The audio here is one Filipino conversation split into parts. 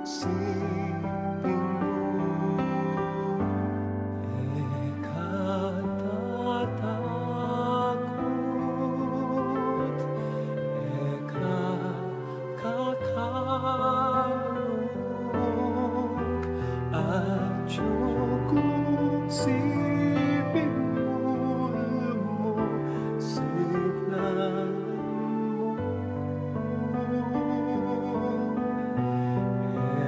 silipin mo. Ekatatakot, ekakakalong, at yung silipin mo, alam mo, siglan mo.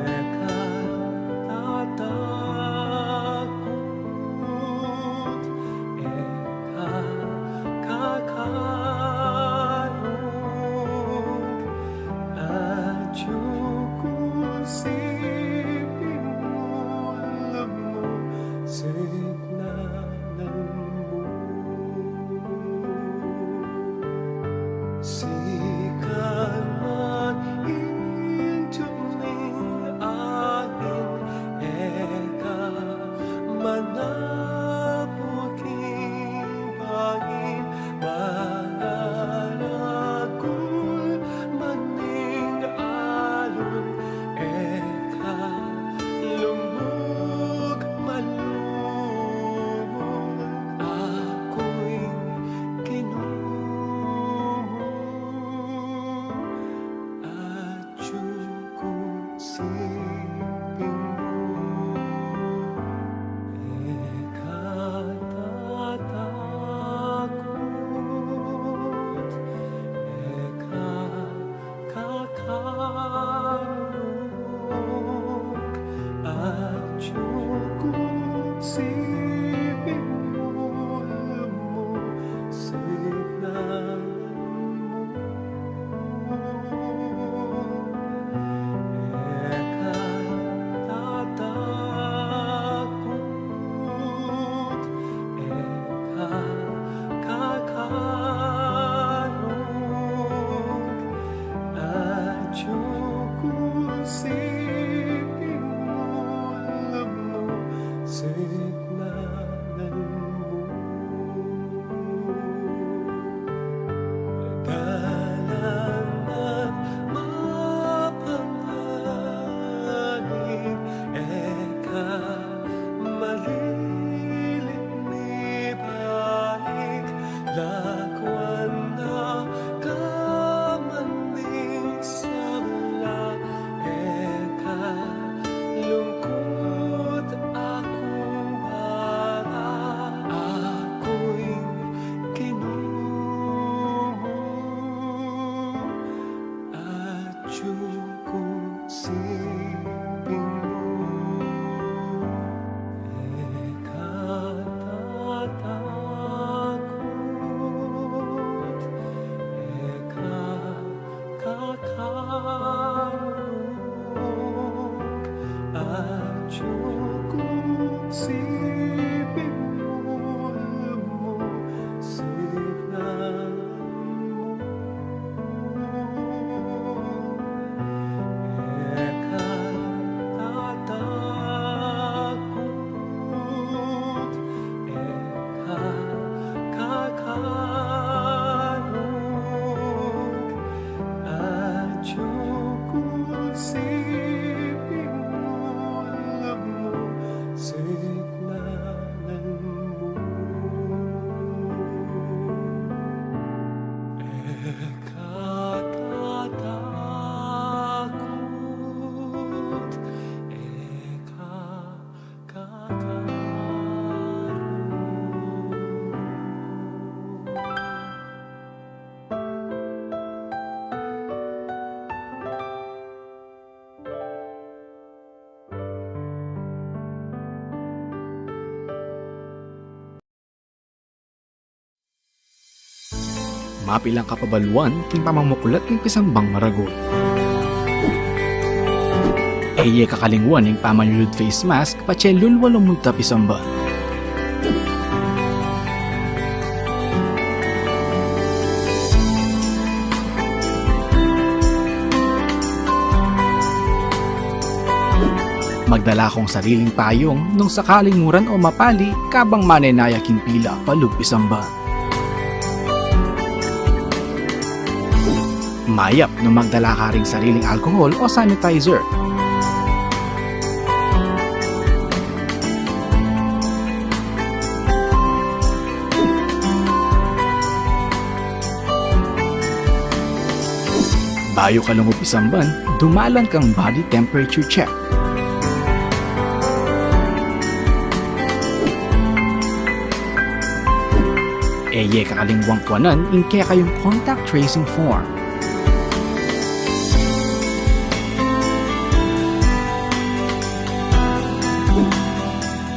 Ekatatakot, ekakakalong, at yung silipin mo, alam mo, siglalan mo. Sikalan intuming aking eka, manabuking bahin, malalagul maning alon, eka lumug malumog, ako'y kinumo, at yung silipin mo. Ekatatakot, ekakakalong, at yung silipin mo, alam mo, siglan mo. Ekatatakot, ekakakalong, at yung silipin mo, alam mo, siglalan mo. Dalangan mapanganib, eka malilim ni balik, lakwan na kamaning sabla, eka lungkot akong bara, ako'y kinumo, at yung silipin mo. Ekatatakot, ekakakalong, at yung silipin mo, alam mo, siglan mo. Ekatatakot, ekakakalong, at yung silipin mo, alam mo, siglalan mo. Ekatatakot, Mapilang kapabaluan king pamamakulat ng pisambang maragol. Eye kakalingwan ng pamanyulud face mask pachelul walong munta pisamban. Magdala kong sariling payong nung sakaling muran o mapali kabang manenaya king pila palug pisamban. Mayap nung magdala ka ring sariling alcohol o sanitizer. Bayo ka lumupis ang ban, dumalan kang body temperature check. Eye kakalingwang kwanan, inke kayong contact tracing form.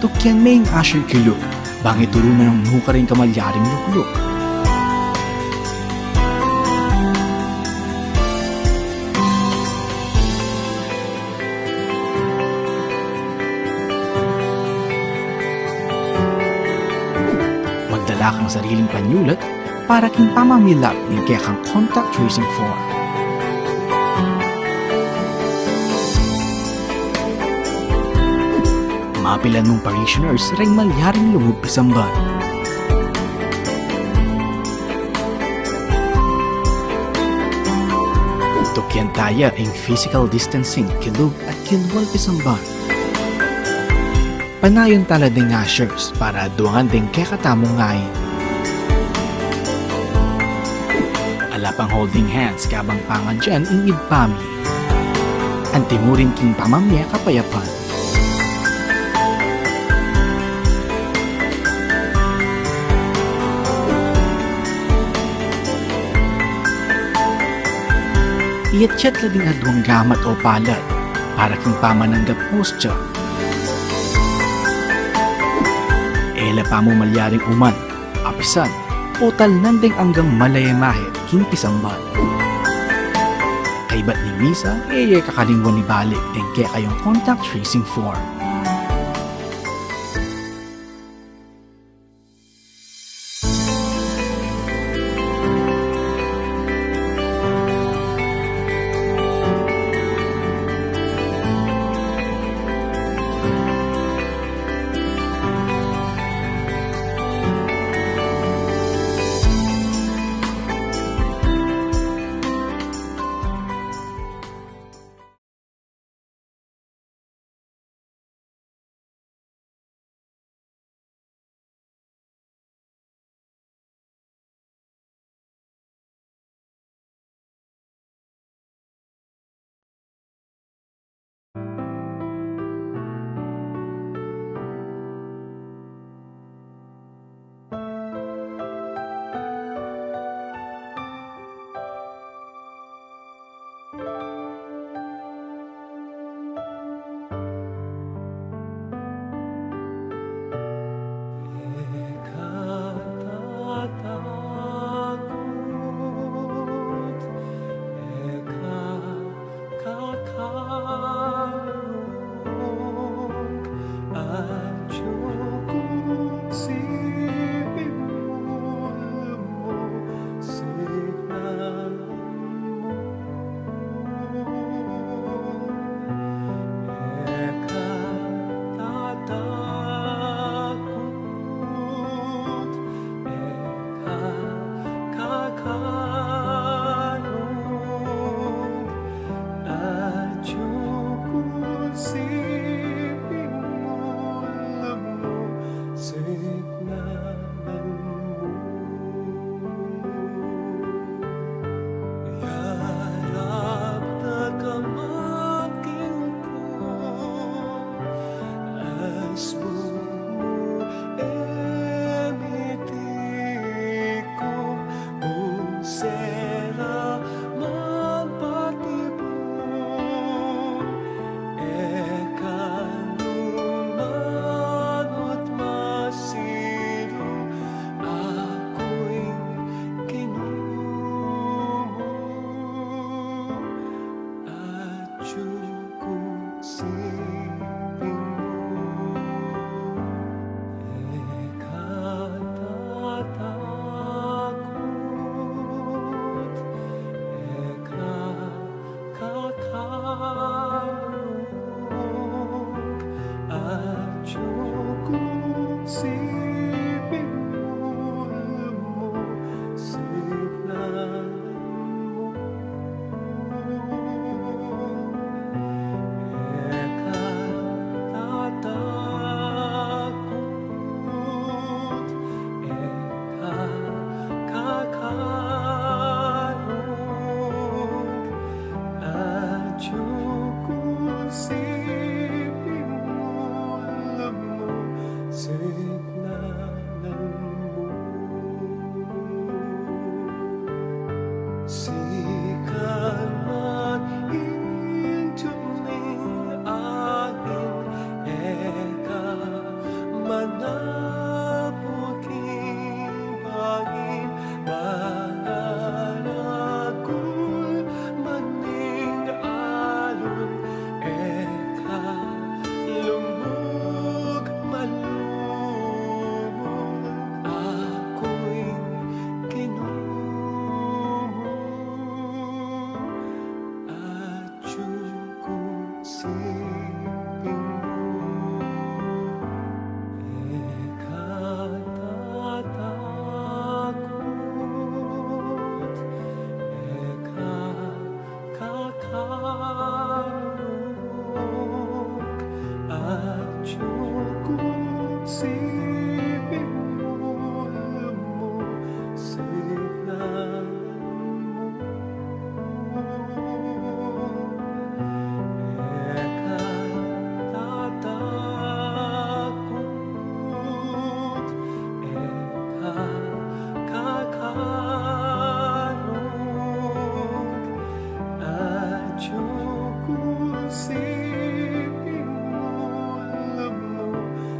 Tukyan may asher kilo, bangit turunan ng nuka rin kamalyaring lukluk. Magdala kang sariling panyulat para king pamamilap ng kaya kang contact tracing form. Mapilan mong parishioners ring malyaring lumugpis ang ban. Tukyan taya ang physical distancing kilog at kilwalpis ang ban. Panayon tala ding ashers para duangan ding kekatamong ngayon. Alapang holding hands kabang pangan dyan ing ibpami. Antimurin king pamamya kapayapan. Iatchat la ding adwang gamat o palad para king pamananggap hostya. Ela pa mo malyaring uman, apisan, o talnanding anggang malayamahit king pisangban. Kaibat ni Misa, kakalingwan ni balik ding kaya kayong contact tracing form. isipin mo, alam mo, signalan mo. Sikat man intuning aking eka, manabuking bahin, manaragul, maning alun, eka, lumug, malumog, ako'y kinumo, at yung sipin mo. Eka tatakot, eka kakarog, at yung sipin mo, alam mo, signalan mo. Eka tatakot, eka kakarog, at yung sipin mo, alam mo,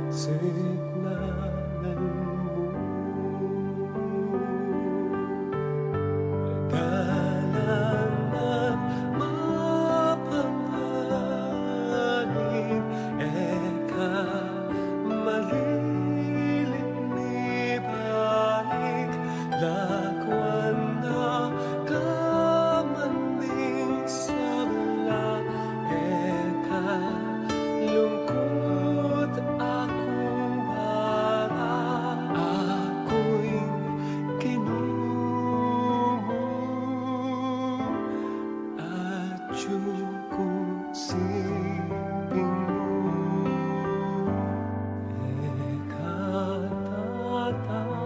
signalan mo. Dalang at mapanganib, eka malilit ni balik, lakwan na kamaning sabla, eka lungkot akong bara, ako'y kinumo, at yung sipin mo. Eka tatakot,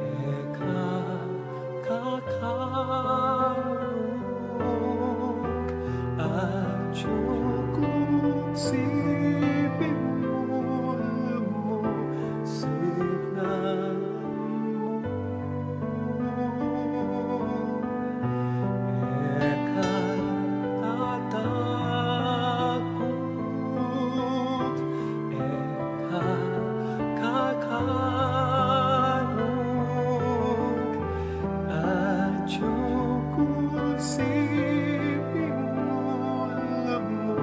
eka kakarog, at yung sipin mo, alam mo, signalan mo. Eka tatakot, eka kakarog, at yung sipin mo, alam mo,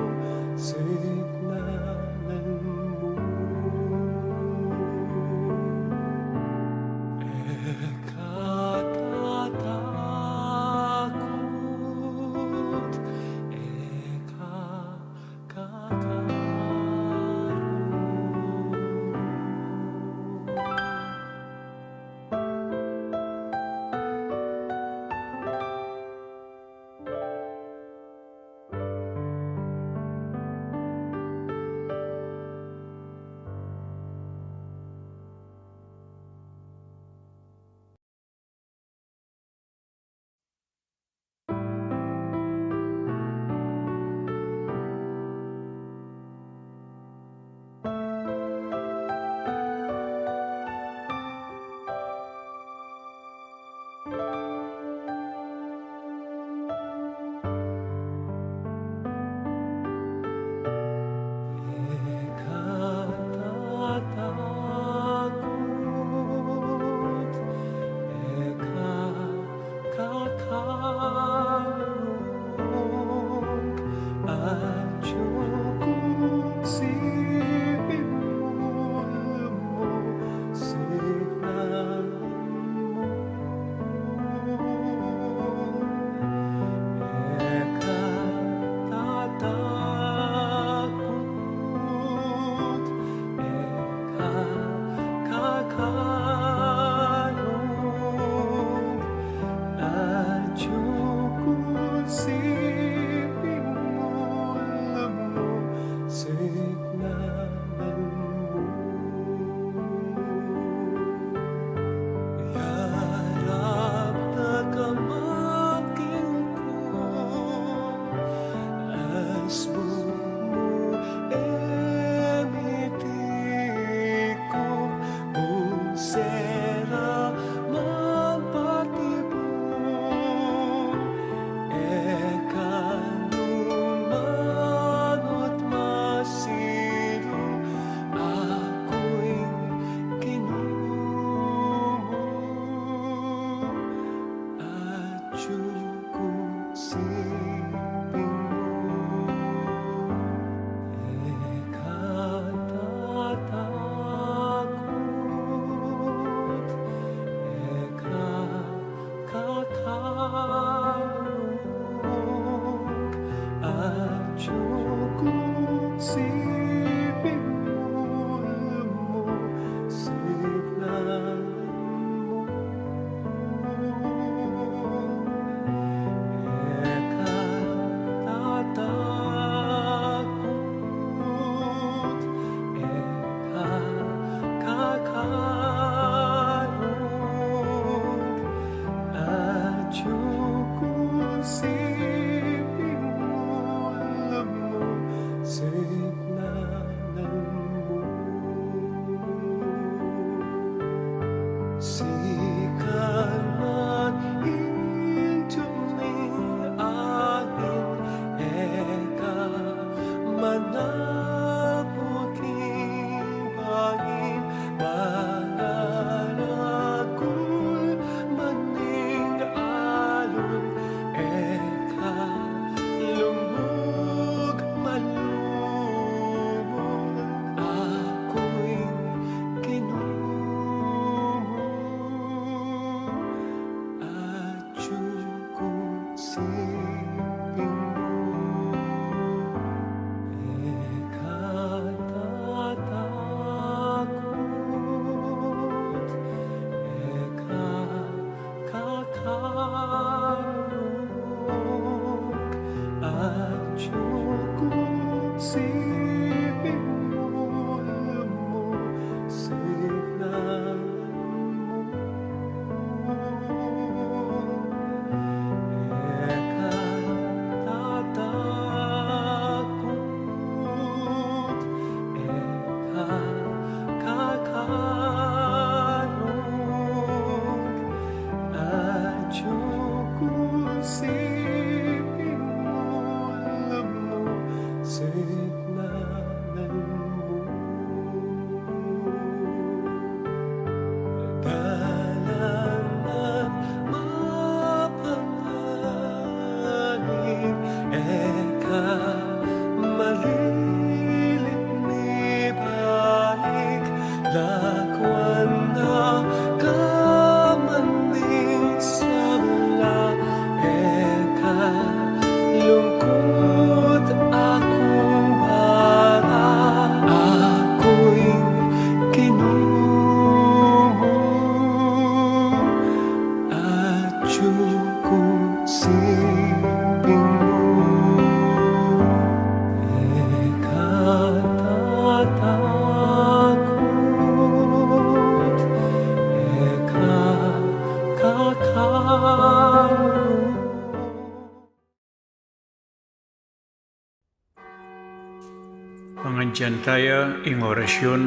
Pangandyan tayo ing orasyon,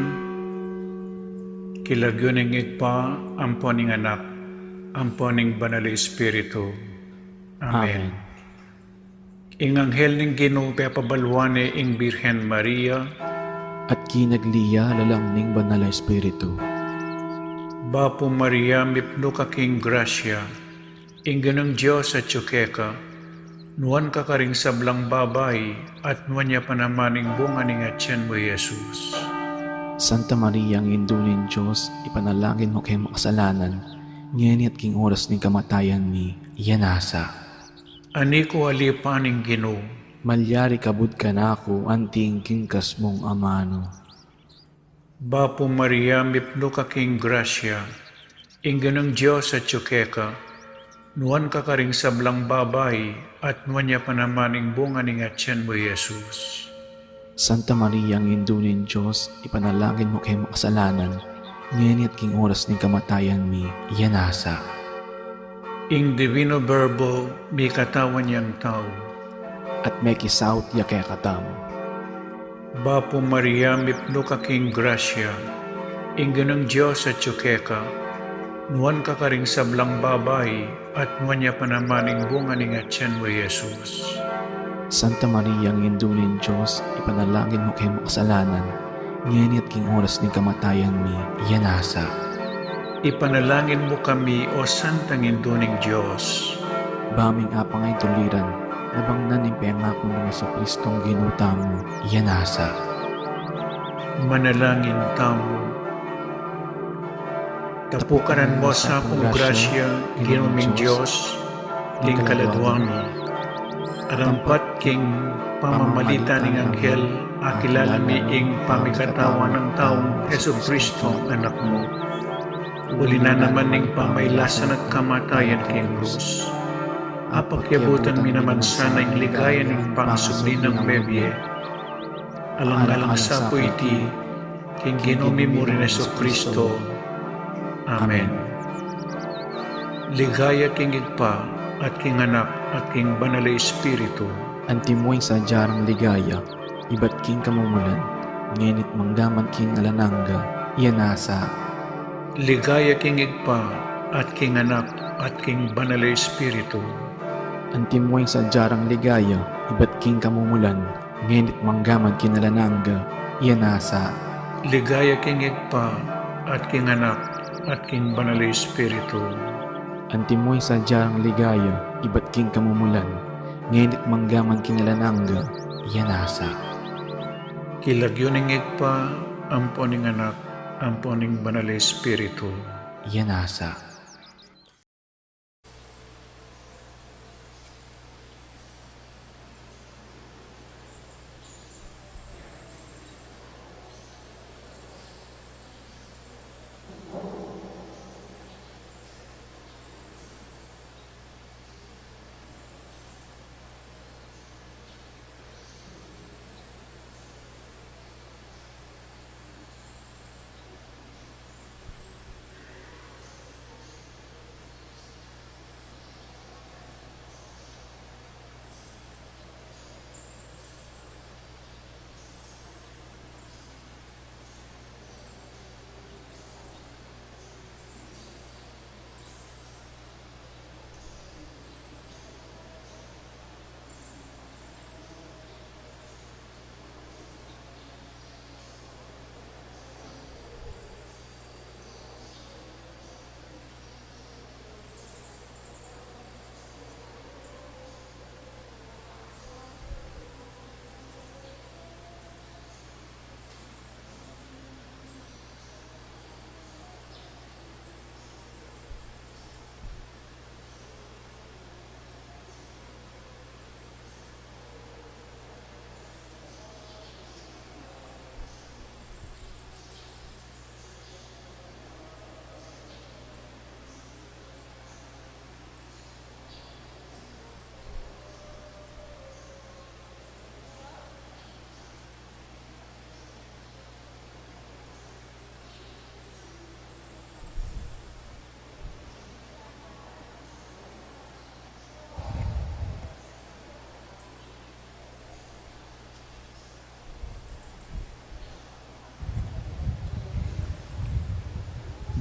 kilagyon ing igpa, amponing anak, amponing banal Espiritu. Amen. Ing anghel ning Ginoo pabalwane ing Birhen Maria, At kinagliya lalangning banal na Espiritu. Bapo Maria mipno ka king grasya, ing ganang Diyos at tsukeka, nuan ka karing sablang babay, at nuan niya panamaning bunga ning atyan mo Jesus. Santa Maria, ang indunin Diyos, ipanalangin mo kay makasalanan, ngayon at king oras ng kamatayan ni Yanasa. Ani ko alipaning Ginoo, Malyari kabud ka na ako, anting kingkas mong amano. Bapo Maria mipno ka king grasya, ing ganang Diyos at tsukeka, nuan ka karing sablang babay, at nuan niya panamaning bunga ning atyan mo Jesus. Santa Maria, ang indunin Diyos, ipanalangin mo kay makasalanan, ngayon at king oras ng kamatayan ni Yanasa. Ing divino verbo, may katawan niyang tao. At may kisaut ya kay katam. Bapo Maria mipno ka king grasya, ing ganang Diyos at tsukeka, nuan ka karing sablang babay, at nuan niya panamaning bunga ning atyan mo Jesus. Santa Maria, ang indunin Diyos, ipanalangin mo kay makasalanan, ngayon at king oras ng kamatayan ni Yanasa. Ipanalangin mo kami, O Santang Induning Diyos. Baming apang ay tuliran, nabangnan ng pengako ng Jesucristong ginuta mo, Yanasa. Manalangin tamo. Tapukanan mo sa akong grasya, ginuming Diyos, ling kaladwang mo. Arampat king pamamalita ning anghel, akilala mi ing pamikatawan ng taong Jesucristo, anak mo. Uli na naman ning pamaylasan at kamatayan king krus. Apakyabutan mi naman sana ing ligayan ng pangsubli ng bebye. Alang-alang sa po iti, king ginumi mo rin Jesucristo. Amen. Ligaya king igpa, at king anak, at king banal na Espiritu. Antimoy sa jarang ligaya, iba't king kamumulan, ngenit mangdaman king alananga, Yanasa. Ligaya king igpa, at king anak, at king banal na Espiritu. Antimoy sa jarang ligaya, iba't king kamumulan, ngenit manggaman king alananga, Yanasa. Ligaya king igpa, at king anak, at king banal na Espiritu. Antimoy sa jarang ligaya, iba't king kamumulan, ngenit manggaman king alananga, Yanasa. Kilagyo ning igpa, amponing anak, amponing banal na Espiritu. Yanasa.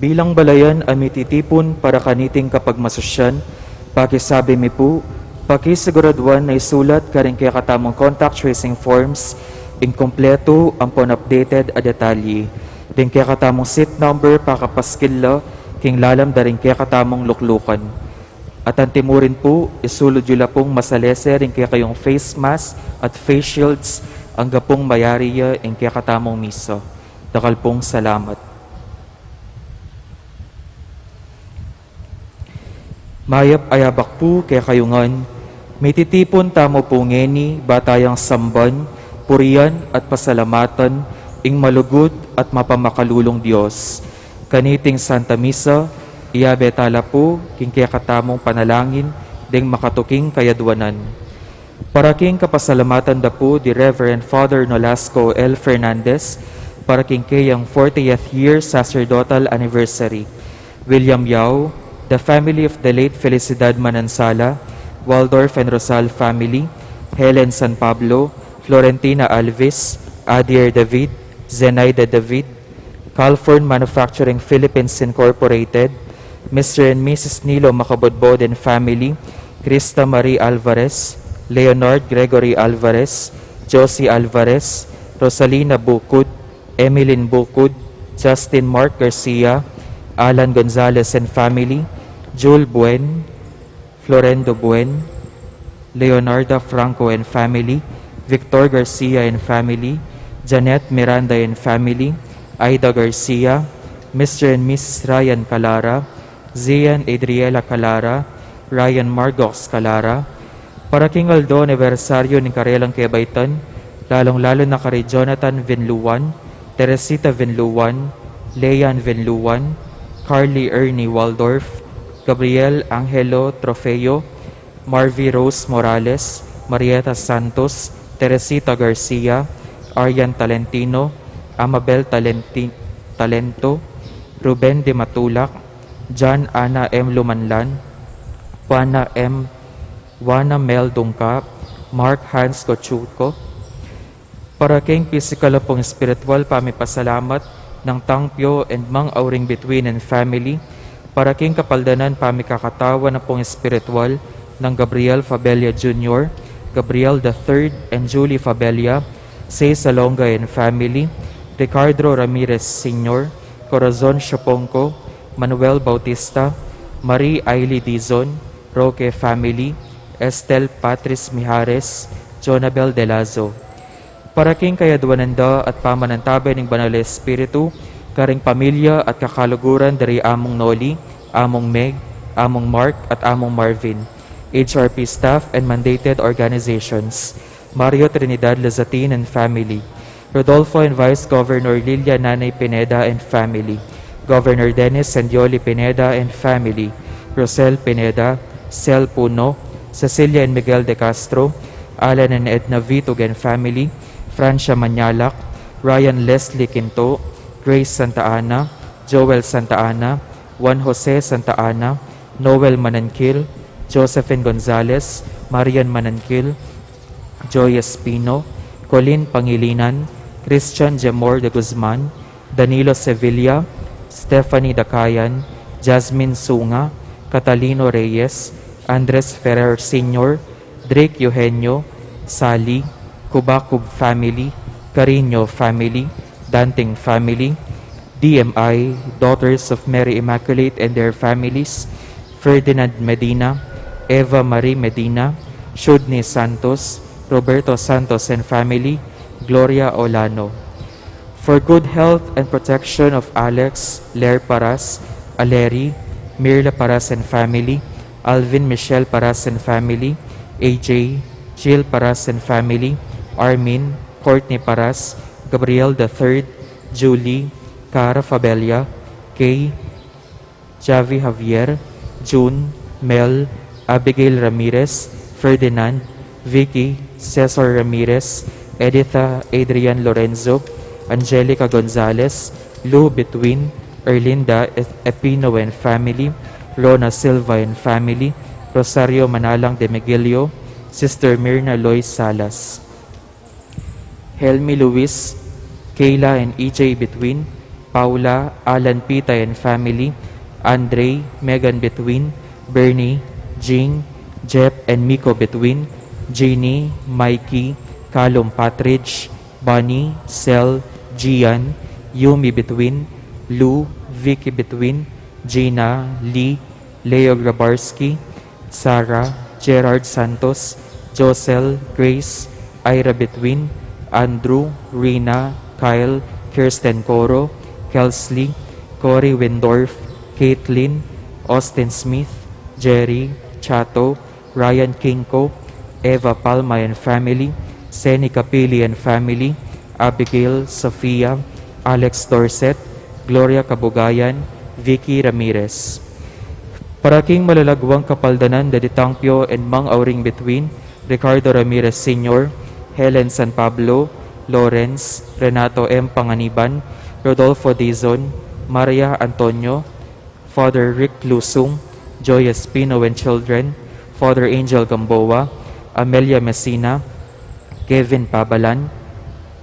Bilang balayan ay mititipon para kaniting kapag masusyan, pakisabi mi po, pakisiguraduan na isulat karing kaya katamong contact tracing forms, inkompleto ang updated a detalye. Din kaya katamong seat number pakapaskilla, king lalam daring kaya katamong luklukan. At ang timurin po, isulod yula pong masalese rin kaya kayong face mask at face shields ang gapong mayariya in kaya katamong misa. Dakal pong salamat. Mayap ayabak po kaya kayungan, may titipon tamo po ngeni, batayang samban, puriyan at pasalamatan, ing malugod at mapamakalulong Diyos. Kaniting Santa Misa, iyabetala po, king kaya katamong panalangin, ding makatuking kayadwanan. Para king kapasalamatan da po, di Reverend Father Nolasco L. Fernandez, para king kayang 40th year sacerdotal anniversary. William Yao, the family of the late Felicidad Manansala, Waldorf and Rosal family, Helen San Pablo, Florentina Alves, Adier David, Zenaida David, Calforn Manufacturing Philippines Incorporated, Mr. and Mrs. Nilo Macabodbod and family, Krista Marie Alvarez, Leonard Gregory Alvarez, Josie Alvarez, Rosalina Bukod, Emilyn Bukod, Justin Mark Garcia, Alan Gonzalez and family, Jule Buen, Florendo Buen, Leonarda Franco and family, Victor Garcia and family, Janet Miranda and family, Aida Garcia, Mr. and Mrs. Ryan Calara, Zian Adriela Calara, Ryan Margox Calara, para king Aldo anibersaryo ni Karelang Kebaytan, lalong-lalo na kay Jonathan Venluan, Teresita Venluan, Leanne Venluan, Carly Ernie Waldorf, Gabriel Angelo Trofeo, Marvy Rose Morales, Marieta Santos, Teresita Garcia, Arian Talentino, Amabel Talento, Ruben de Matulak, John Ana M. Lumanlan, Juana Mel Dungkap, Mark Hans Kochutko. Para king physical pong spiritual pamipasalamat ng tangpyo and mang auring between and family, para king kapaldanan pamikakatawa na pong spiritual ng Gabriel Fabella Jr., Gabriel III and Julie Fabella, Say Salonga and family, Ricardo Ramirez Sr., Corazon Shopongko, Manuel Bautista, Marie Ailey Dizon, Roque family, Estel Patrice Mijares, Jonabel De Lazo. Para king kayadwananda at pamanantabay ng Banal na Espiritu, karing pamilya at kakaluguran dari among Noli, among Meg, among Mark at among Marvin, HRP staff and mandated organizations, Mario Trinidad Lazatin and family, Rodolfo and Vice Governor Lilia Nanay Pineda and family, Governor Dennis Sandioli Pineda and family, Rosel Pineda, Sel Puno, Cecilia and Miguel de Castro, Alan and Edna Vitug and family, Francia Manyalak, Ryan Leslie Quinto, Grace Santa Ana, Joel Santa Ana, Juan Jose Santa Ana, Noel Manankil, Josephine Gonzalez, Marian Manankil, Joy Espino, Colin Pangilinan, Christian Gemor de Guzman, Danilo Sevilla, Stephanie Dakayan, Jasmine Sunga, Catalino Reyes, Andres Ferrer Sr., Drake Eugenio, Sally, Kubakub family, Carino family, Danting family, DMI, Daughters of Mary Immaculate and their families, Ferdinand Medina, Eva Marie Medina, Shudni Santos, Roberto Santos and family, Gloria Olano. For good health and protection of Alex, Ler Paras, Aleri, Mirla Paras and family, Alvin Michelle Paras and family, AJ, Jill Paras and family, Armin, Courtney Paras, Gabriel III, Julie, Cara Fabella, Kay, Javi Javier, June, Mel, Abigail Ramirez, Ferdinand, Vicky, Cesar Ramirez, Editha Adrian Lorenzo, Angelica Gonzalez, Lou Between, Erlinda Epino and family, Rona Silva and family, Rosario Manalang de Miguelio, Sister Mirna Loy Salas, Helmi Luis, Kayla and EJ Between, Paula, Alan Pitay and family, Andre, Megan Between, Bernie, Jing, Jep and Miko Between, Jeannie, Mikey, Calum Patridge, Bunny, Sel, Gian, Yumi Between, Lou, Vicky Between, Gina, Lee, Leo Grabarski, Sarah, Gerard Santos, Josel, Grace, Ira Between, Andrew, Rina, Kyle, Kirsten Coro, Kelsley, Cory Windorf, Caitlin, Austin Smith, Jerry, Chato, Ryan Kinko, Eva Palma and family, Seni Capili and family, Abigail, Sofia, Alex Dorset, Gloria Kabugayan, Vicky Ramirez. Paraking malalagwang kapaldanan Daditangpyo and Mang Auring Between, Ricardo Ramirez Sr., Helen San Pablo, Lawrence, Renato M. Panganiban, Rodolfo Dizon, Maria Antonio, Father Rick Lusung, Joy Espino and children, Father Angel Gamboa, Amelia Messina, Kevin Pabalan,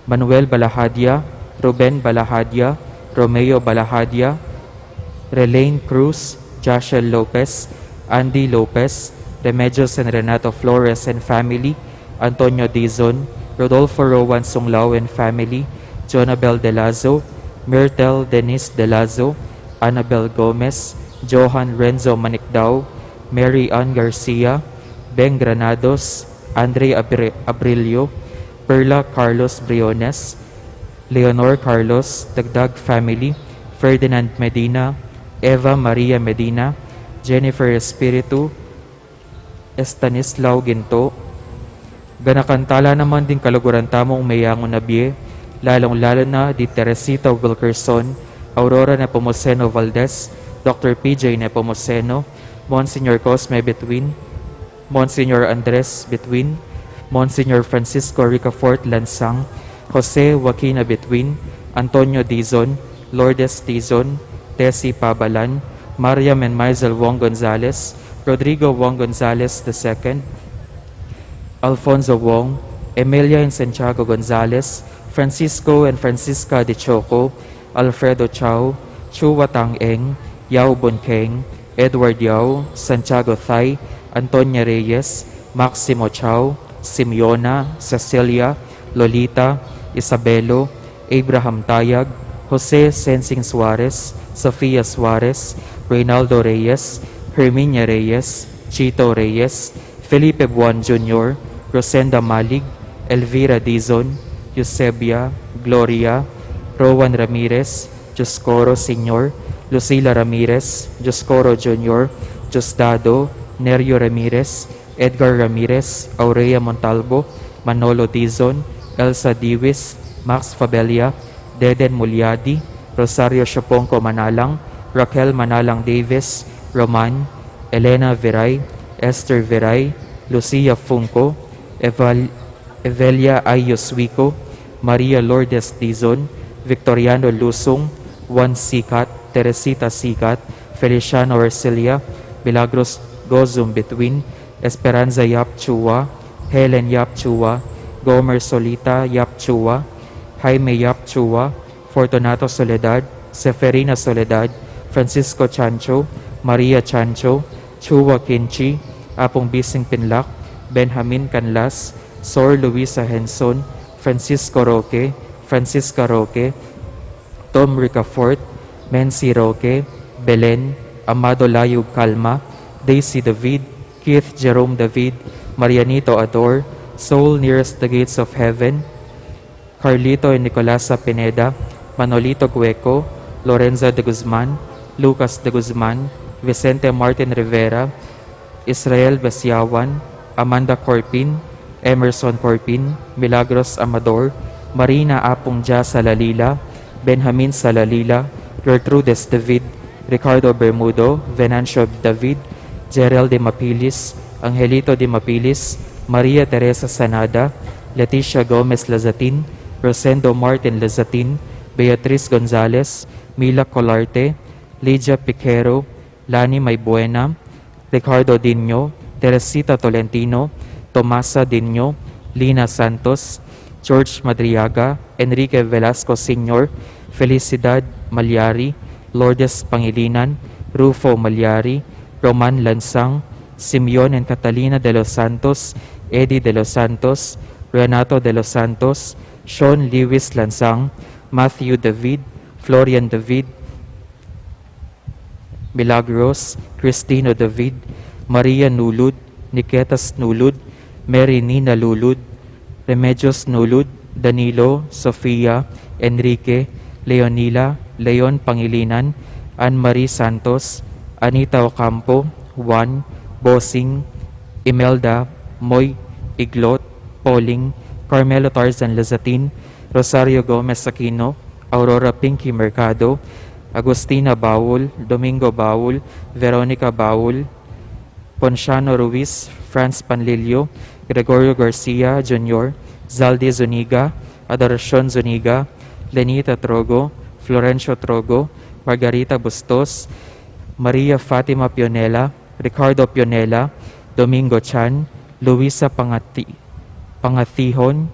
Manuel Balahadia, Ruben Balahadia, Romeo Balahadia, Relaine Cruz, Joshua Lopez, Andy Lopez, Remedios and Renato Flores and family, Antonio Dizon, Rodolfo Rowan Sunglao and family, Jonabel De Lazo, Myrtle Denise De Lazo, Annabel Gomez, Johan Renzo Manikdao, Mary Ann Garcia, Ben Granados, Andre Abrilio, Perla Carlos Briones, Leonor Carlos, Dagdag family, Ferdinand Medina, Eva Maria Medina, Jennifer Espiritu, Estanislao Ginto, ganakantala naman din kaluguran tamong mayangon na biye, lalong-lalo na di Teresita Wilkerson, Aurora Nepomuceno Valdez, Dr. PJ Nepomuceno, Monsignor Cosme Between, Monsignor Andres Between, Monsignor Francisco Ricafort Lansang, Jose Joaquina Between, Antonio Dizon, Lourdes Dizon, Tessie Pabalan, Mariam and Maisel Wong Gonzalez, Rodrigo Wong Gonzalez II, Alfonso Wong, Emilia and Santiago Gonzalez, Francisco and Francisca de Choco, Alfredo Chao, Chu Watang Eng, Yao Bonkeng, Edward Yao, Santiago Thay, Antonia Reyes, Maximo Chao, Simeona, Cecilia, Lolita, Isabelo, Abraham Tayag, Jose Sensing Suarez, Sofia Suarez, Reynaldo Reyes, Herminia Reyes, Chito Reyes, Felipe Buan Jr., Rosenda Malig, Elvira Dizon, Eusebia, Gloria, Rowan Ramirez, Joscoro Sr., Lucila Ramirez, Joscoro Jr., Josdado, Nerio Ramirez, Edgar Ramirez, Aurea Montalvo, Manolo Dizon, Elsa Diwis, Max Fabelia, Deden Mulyadi, Rosario Shopongko Manalang, Raquel Manalang Davis, Roman, Elena Veray, Esther Veray, Lucia Funco, Evelia Ayoswico, Maria Lourdes Dizon, Victoriano Lusung, Juan Sikat, Teresita Sikat, Feliciano Arcelia, Milagros Gozum Between, Esperanza Yap Chua, Helen Yap Chua, Gomer Solita Yap Chua, Jaime Yap Chua, Fortunato Soledad, Seferina Soledad, Francisco Chancho, Maria Chancho, Chua Kinchi, Apong Bising Pinlak, Benjamin Canlas, Sor Luisa Henson, Francisco Roque, Francisca Roque, Tom Ricafort, Mency Roque, Belen, Amado Layug Calma, Daisy David, Keith Jerome David, Marianito Ador, Soul Nearest the Gates of Heaven, Carlito and Nicolasa Pineda, Manolito Gueco, Lorenza de Guzman, Lucas de Guzman, Vicente Martin Rivera, Israel Basiawan, Amanda Corpin, Emerson Corpin, Milagros Amador, Marina Apong Dia Salalila, Benjamin Salalila, Gertrudes David, Ricardo Bermudo, Venancio David, Gerald de Mapilis, Angelito de Mapilis, Maria Teresa Sanada, Leticia Gomez Lazatin, Rosendo Martin Lazatin, Beatriz Gonzalez, Mila Colarte, Lydia Piquero, Lani Maybuena, Ricardo Dinyo, Teresita Tolentino, Tomasa Dinyo, Lina Santos, George Madriaga, Enrique Velasco Sr., Felicidad Malyari, Lourdes Pangilinan, Rufo Malyari, Roman Lansang, Simeon and Catalina de los Santos, Eddie de los Santos, Renato de los Santos, Sean Lewis Lansang, Matthew David, Florian David, Milagros, Cristino David, Maria Nulud, Niketas Nulud, Mary Nina Lulud, Remedios Nulud, Danilo, Sofia, Enrique, Leonila, Leon Pangilinan, Anne-Marie Santos, Anita Ocampo, Juan, Bossing, Imelda, Moy, Iglot, Pauling, Carmelo Tarzan Lazatin, Rosario Gomez Aquino, Aurora Pinky Mercado, Agustina Baul, Domingo Baul, Veronica Baul, Ponciano Ruiz, Franz Panlilio, Gregorio Garcia Jr., Zaldi Zuniga, Adoracion Zuniga, Lenita Trogo, Florencio Trogo, Margarita Bustos, Maria Fatima Pionela, Ricardo Pionela, Domingo Chan, Luisa Pangatihon,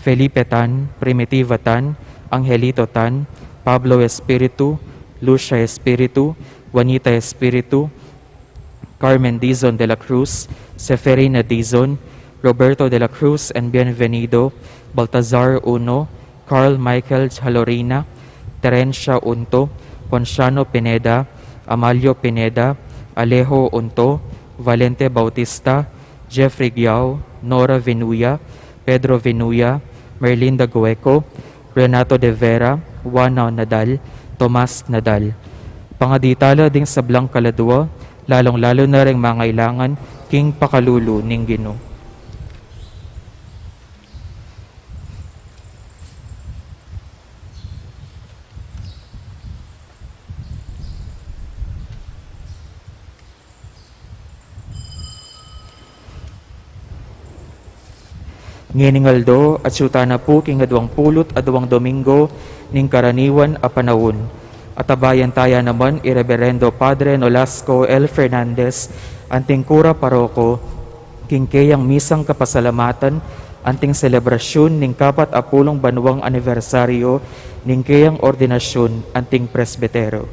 Felipe Tan, Primitiva Tan, Angelito Tan, Pablo Espiritu, Lucia Espiritu, Juanita Espiritu, Carmen Dizon de la Cruz, Seferina Dizon, Roberto de la Cruz and Bienvenido, Baltazar Uno, Carl Michael Halorina, Terencia Unto, Ponciano Pineda, Amalio Pineda, Alejo Unto, Valente Bautista, Jeffrey Giao, Nora Vinuya, Pedro Vinuya, Merlinda Gueco, Renato de Vera, Juana Nadal, Tomas Nadal. Pangaditala ding sablang kaladwa, lalong-lalo na rin mangailangan king pakalulu ning Ginoo. Nginingaldo at syuta na po king adwang pulot adwang Domingo ning karaniwan a panahon. At abayan taya naman Ireverendo Padre Nolasco L. Fernandez, anting kura paroko, king kayang misang kapasalamatan, anting selebrasyon ning 40 banwang anibersaryo ning kayang ordinasyon anting presbitero.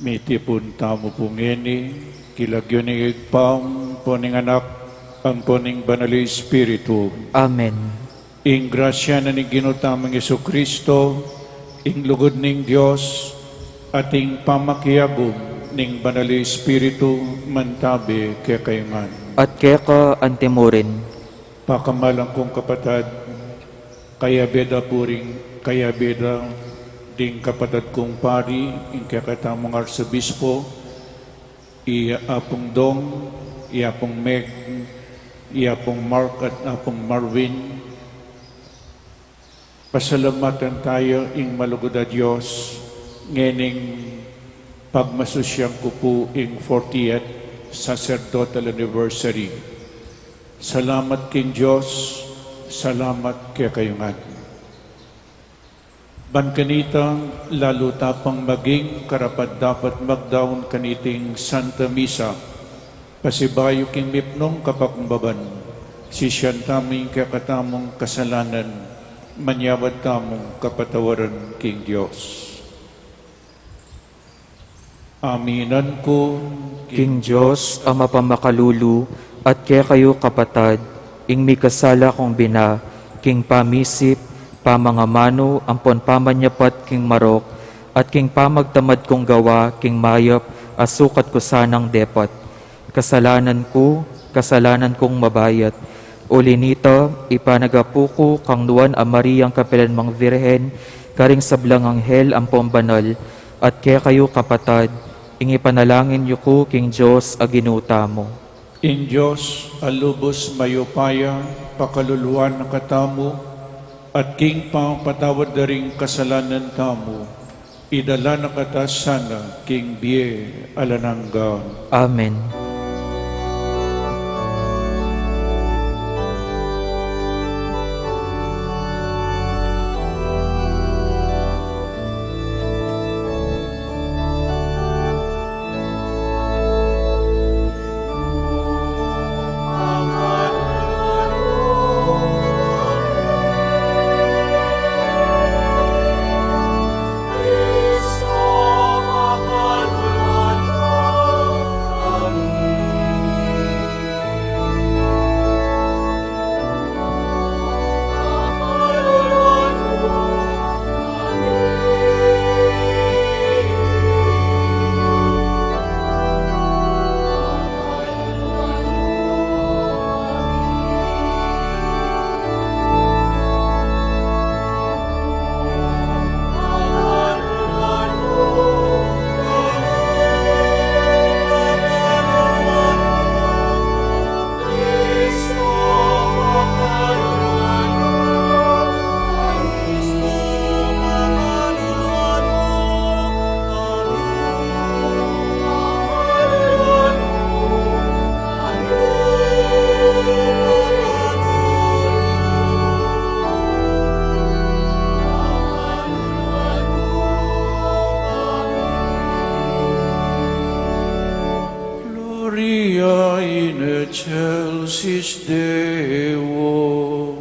Mitipon tamo pungeni, kilagyo ni igpam, poning anak, ang poning banal Espiritu. Amen. Ing grasya na ni ginutamang Yesu Kristo, ing lugod ning Dios, at ing pamakiyagom ning banal Espiritu, mantabi kaya kayman. At kaya ka antimurin. Pakamalang kong kapatid, kaya beda puring, kaya beda ding kapatid kong pari, ing kakatamang arsebispo, apong Dong, apong Meg, apong Mark at apong Marvin. Pasalamatan tayo ing malugod a Diyos, ngening pagmasusyang ko po ing 40th sacerdotal anniversary. Salamat king Diyos, salamat kaya kayungan. Ban kanita, lalo tapang maging karapat dapat magdaon kaniting Santa Misa, pasibayo king mipnong kapakbaban, sisyan taming kakatamong kasalanan, manyawad tamong kapatawaran king Diyos. Aminan ko, King Diyos, Ama pamakalulu, at kaya kayo kapatad, ing mi kasala kong bina, king pamisip, pamangamano, ampon pamanyapat king marok, at king pamagtamad kong gawa, king mayap, asukat ko sanang depat. Kasalanan kong mabayat. Uli nito, ipanagapuko kang nuwan a Mariang Kapilanmang Virhen, karing sablang anghel ang pombanal, at kaya kayo kapatad, ing ipanalangin niyo ko, King Diyos, aginuta mo. in Diyos, alubos mayupaya, pakaluluan na katamo, at king pangpatawad na rin kasalanan tamo, idala na katas sana, king biye alananggan. Amen. Gloria in excelsis Deo.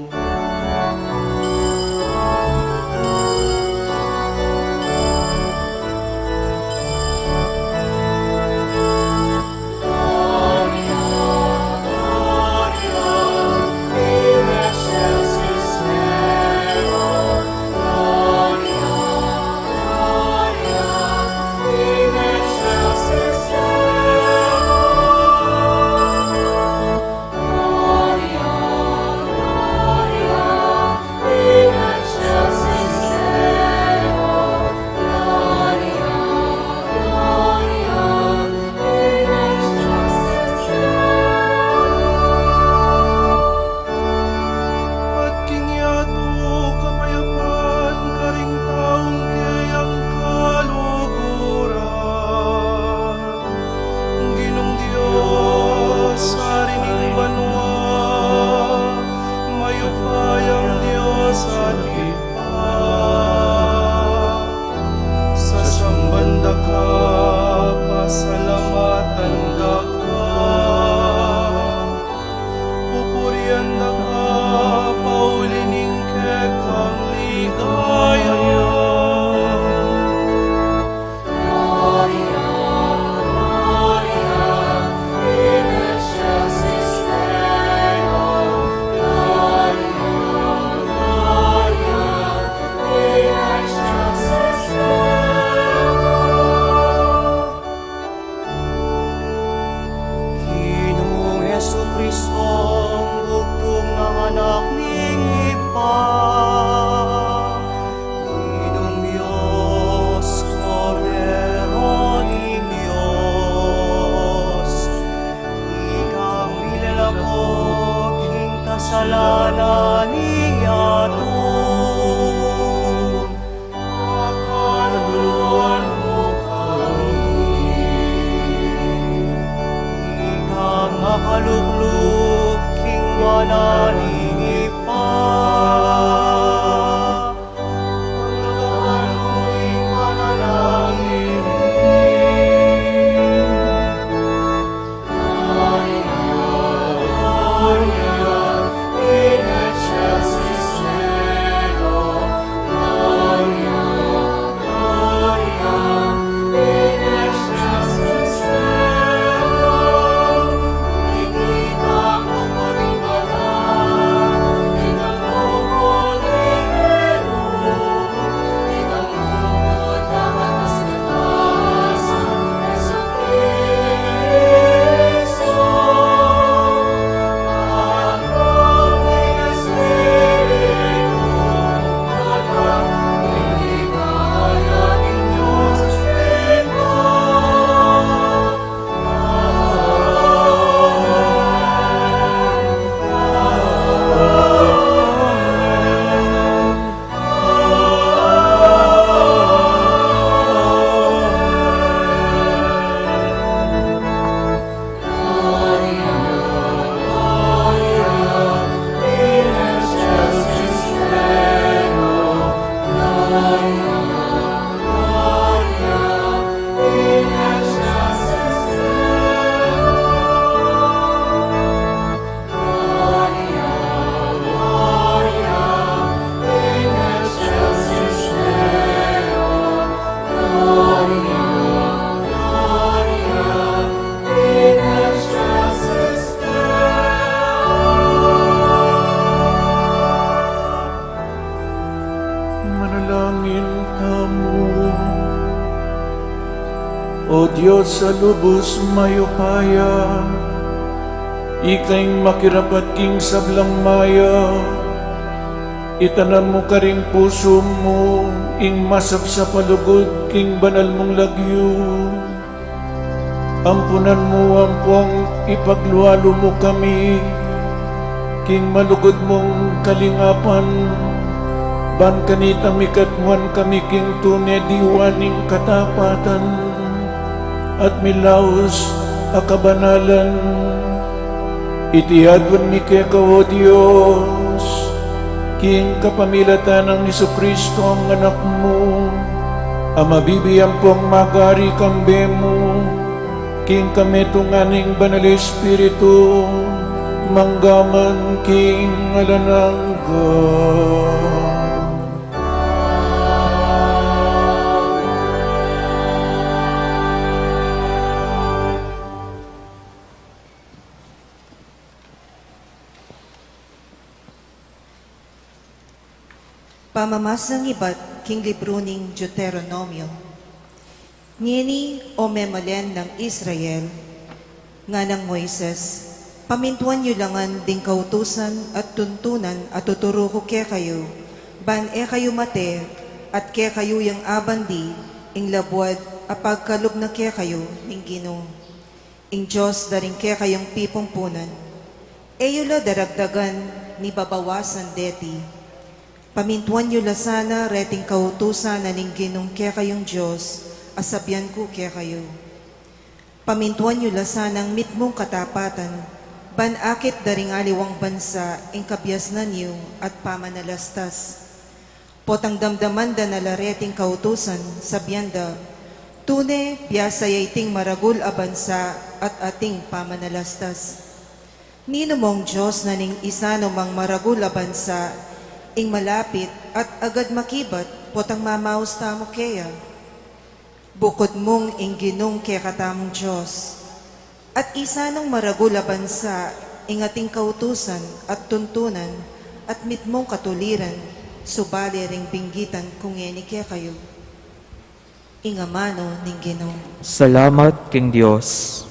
Gloria O Diyos sa lubos mayupaya, ikay makirapat king sablang maya, itanan mo karing puso mo, ing masap sa palugod king banal mong lagyo. Ampunan mo ampuang ipagluwalo mo kami, king malugod mong kalingapan, ban kanita mikatmuan kami king tunay diwaning katapatan, at milaos akabanalan, itihadwan mi kaya o Diyos, king kapamilatan ng Jesucristo ang anak mo, ang mabibiyang po ang magari kambe mo, king kami tunganing banal Espiritu, manggaman king alanangga. Pamamasang iba't king libro ning Deuteronomio. Ngini o memalen ng Israel, nga ng Moises, pamintuan nyo langan ding kautusan at tuntunan at tuturo ko kaya kayo, ban kayo mate at kaya kayo yung abandi, ing labwad apagkalog na kaya kayo ning Ginoo. Ing Diyos daring kaya kayong pipumpunan, la daragdagan ni babawasan deti. Pamintuan nyo la sana reting kautusan na ning Ginong kaya kayong Diyos, asabyan ko kaya kayo. Pamintuan nyo la sanang mitmong katapatan, ban akit daring aliwang bansa, ing kabyas na niyo at pamanalastas. Potang damdaman da nalareting kautusan, sabyanda, tune biyasay iting maragul a bansa at ating pamanalastas. Nino mong Diyos na ning isa mang maragul a bansa, ing malapit at agad makibat, potang mamaus tamo kaya. Bukod mong ing Ginong kaya katamong Diyos. At isa ng maragula bansa, ing ating kautusan at tuntunan, at mitmong katuliran, subali ring binggitan kung eni kaya kayo. Ingamano ning Ginong. Salamat king Dios.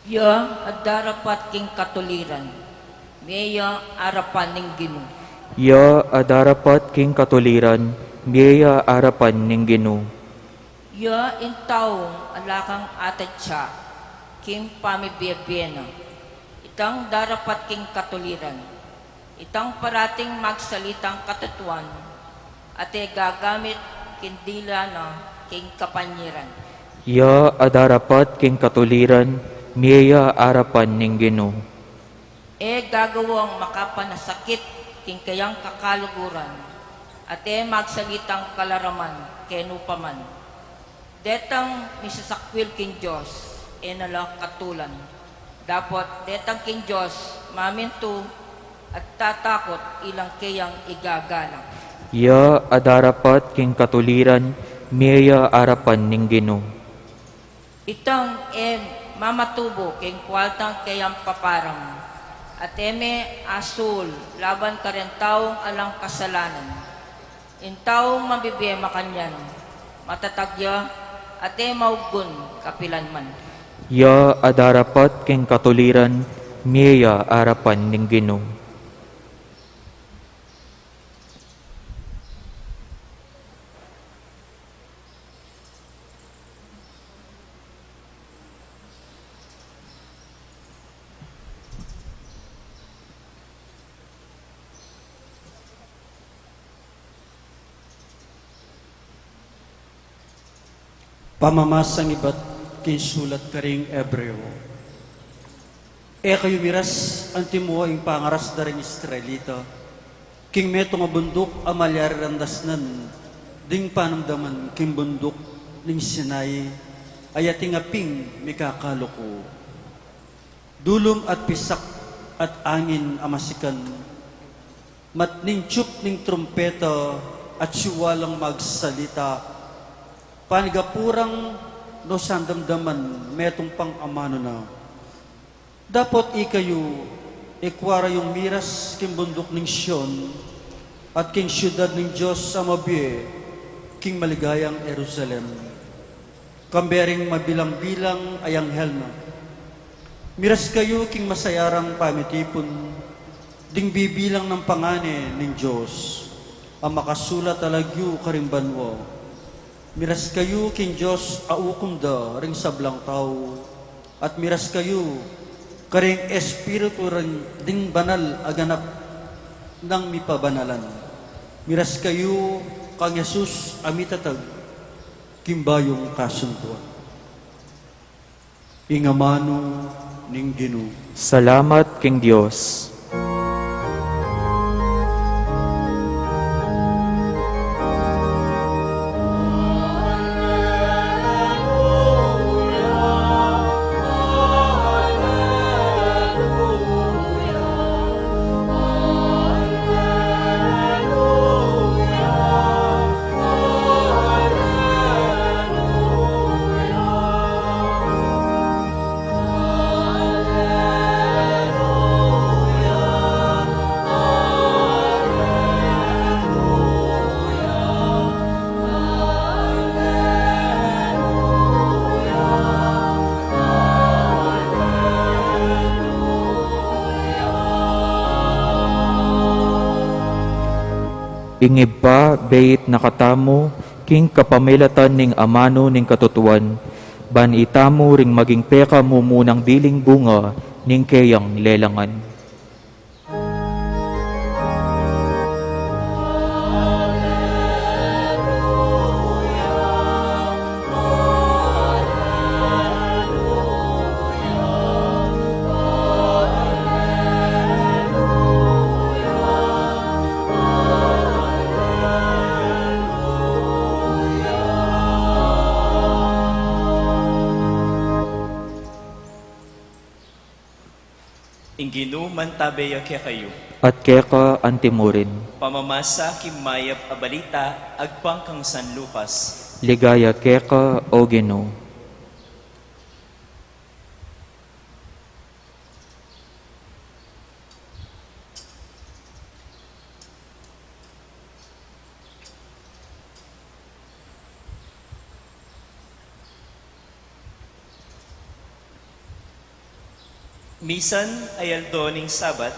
Ya at darapat king katuliran, meya arapan ning Ginoo. Ya adarapat king katuliran, biya arapan ning Ginoo. Ya intaong alakang atat siya, king pamibiyabiyena. Itang darapat king katuliran, itang parating magsalitang katutuan, at gagamit kindila na king kapanyiran. Ya adarapat king katuliran, miya arapan ning Ginoo. Gagawang makapanasakit king kayang kakaluguran, at magsalitang kalaraman kenupaman. Detang misasakwil king Diyos, nala katulan. Dapat detang king Diyos, maminto at tatakot ilang kayang igagalang. Ya adarapat king katuliran, miya arapan ning Ginoo. Itang mamatubo king kwaltang kayang paparang, at asul laban ka rin taong alang kasalanan. In taong mabibiyema kanyan, matatagya at maugun kapilan man. Ya adarapat king katuliran, miya arapan ning Ginoo. Pamamasang iba't kinsulat karing Ebreo. Kayo miras antimo ing pangaras daring Israelita, king meto nga bundok amalyari randasnan, ding panamdaman king bundok ning Sinai, ayating aping mikakaloko. Dulom at pisak at angin amasikan, matning tiyup ning trumpeta, at siwalang magsalita. Panigapurang no sandamdaman metong pang amano na. Dapat ikayo ikwara yung miras king bundok ng Sion at king syudad ng Diyos sa mabie king maligayang Jerusalem. Kambering mabilang-bilang ay anghel na. Miras kayo king masayarang pamitipon, ding bibilang ng pangane ng Diyos, ang makasulat alagyo karimbanwo. Miras kayo king Diyos aukumda ring sablang tao, at miras kayo karing espiritu ring ding banal aganap ng mipabanalan. Miras kayo kang Jesus amitatag, kimbayong kasuntuan. Ingamano ning Ginoo. Salamat king Dios. Ingib pa, bait nakatamo, king kapamilatan ning amano ning katutuan, ban itamo ring maging peka mo munang diling bunga ning kayang lelangan. Inginu mantabeya kaya kayo. At keka antimurin, Pamamasa kimayap a balita agpang kang San Lucas. ligaya keka o Ginoo. Misan ay aldoning Sabat,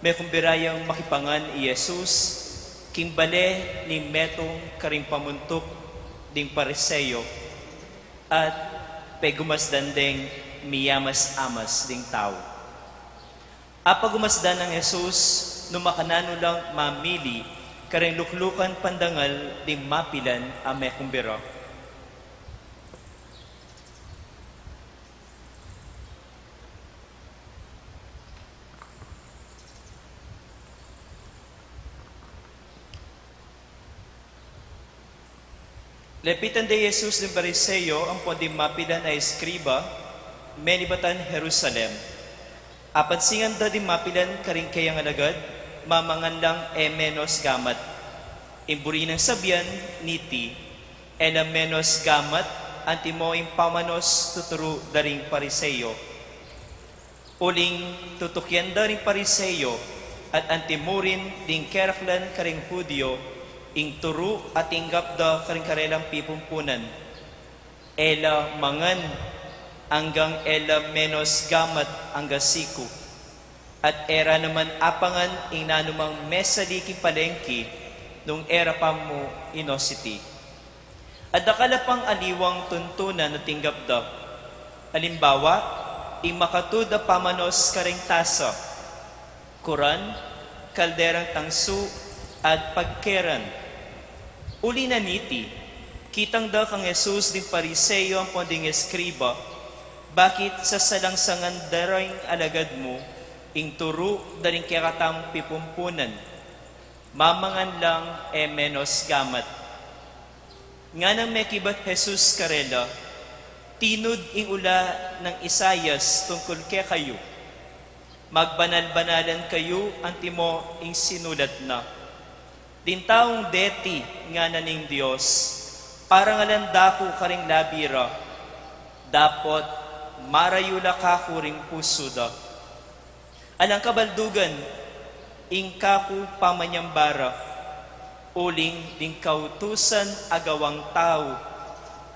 may kumbirayang makipangan i Jesus, kimbale ni metong karing pamuntok ding pariseyo, at pegumasdan ding miyamas-amas ding tao. Apagumasdan ng Jesus, numakanano lang mamili, karing luklukan pandangal ding mapilan a may kumbira. Lepitan de Jesus ng Bariseo ang pwedeng mapilan ay eskriba, menibatan Jerusalem. Apansingan da di mapilan karing kayang alagad, mamangan lang menos gamat. Imburi ng sabyan, niti, menos gamat, antimo pamanos tuturo daring Pariseo. Uling tutukyan daring Pariseo, at antimurin ding keraklan karing Hudyo, ing turu at inggap da karing-karelang pipumpunan. Ela mangan hanggang ela menos gamat hanggang siku. At era naman apangan ing nanumang mesaliki palengki nung era pa mo inosity. At dakala pang aliwang tuntunan na tinggap da. Halimbawa, ing makatuda pamanos karing tasa, kuran, kalderang tangsu, at pagkeran. Uli na niti, kitang da kang Jesus din Pariseo ang ponding eskriba, bakit sa salangsangan daring alagad mo, ing turu daring kakatam pipumpunan, mamangan lang menos gamat. Nga nang may kibat Jesus karela, tinud ing ula ng Isayas tungkol kay kayo, magbanal-banalan kayo antimo ing sinulat na. Din taong deti nga naning Dios, para nga landako karing labira, dapat marayula ka kuring puso da. Alang kabaldugan, ingkaku pamanyambara, uling ding kautusan agawang tao,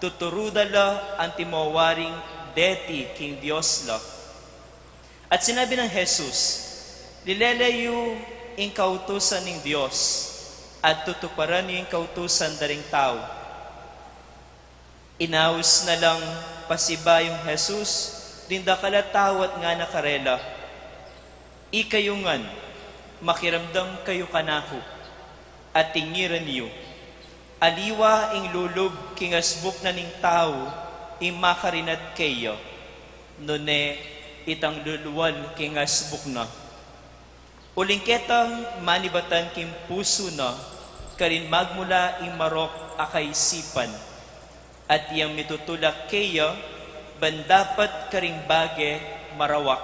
tuturudala ang timowaring deti king Dios la. At sinabi ng Jesus, lilelayo ing kautusan ng Dios at tutuparan yung kautusan daring tao. Inaus na lang pasiba yung Jesus, dinda kalatawat nga nakarela. Ikayungan, makiramdam kayo kanako, at tingiran niyo. Aliwa ing lulub kingasbuk na ning tao, ing makarinat kayo, nune itang luluwal kingasbuk na. Uling ketang manibatan kim puso na, karin magmula ing marok akay sipan, at iyang mitutulak kayo, bandapat karing bage marawak.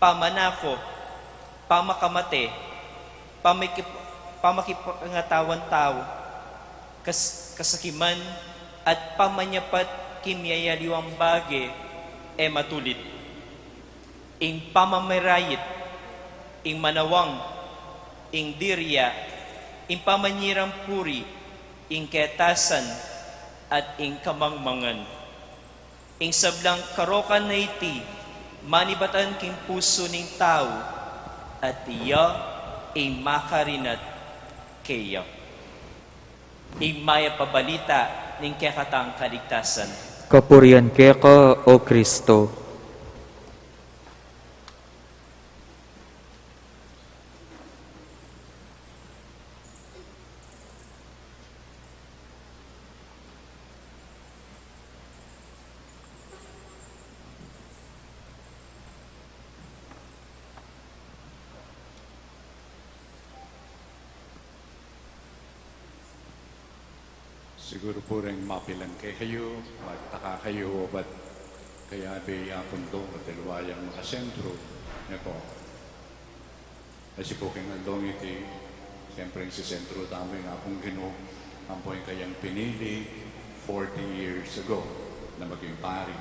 Pamanako, pamakamate, pamakipangatawan tao, kasakiman, at pamanyapat kimyayaliwang bage e matulit. Ing pamamirayit, ing manawang, ing dirya, ing pamanyirang puri, ing ketasan, at ing kamangmangan. Ing sablang karokan na iti, manibatan king puso ning tao, at iya ing makarinat kaya. Ing maya pabalita ning kekatang kaligtasan. Kapurian ka, O Kristo. Siguro po rin mapilang kayo, magtaka kayo, ba't kaya di apon doon at ilwayang makasentro niya po. Kasi po kaya doon iti, siyempre si sentro tamo yung akong gino, ang po yung kayang pinili 40 years ago na maging pari.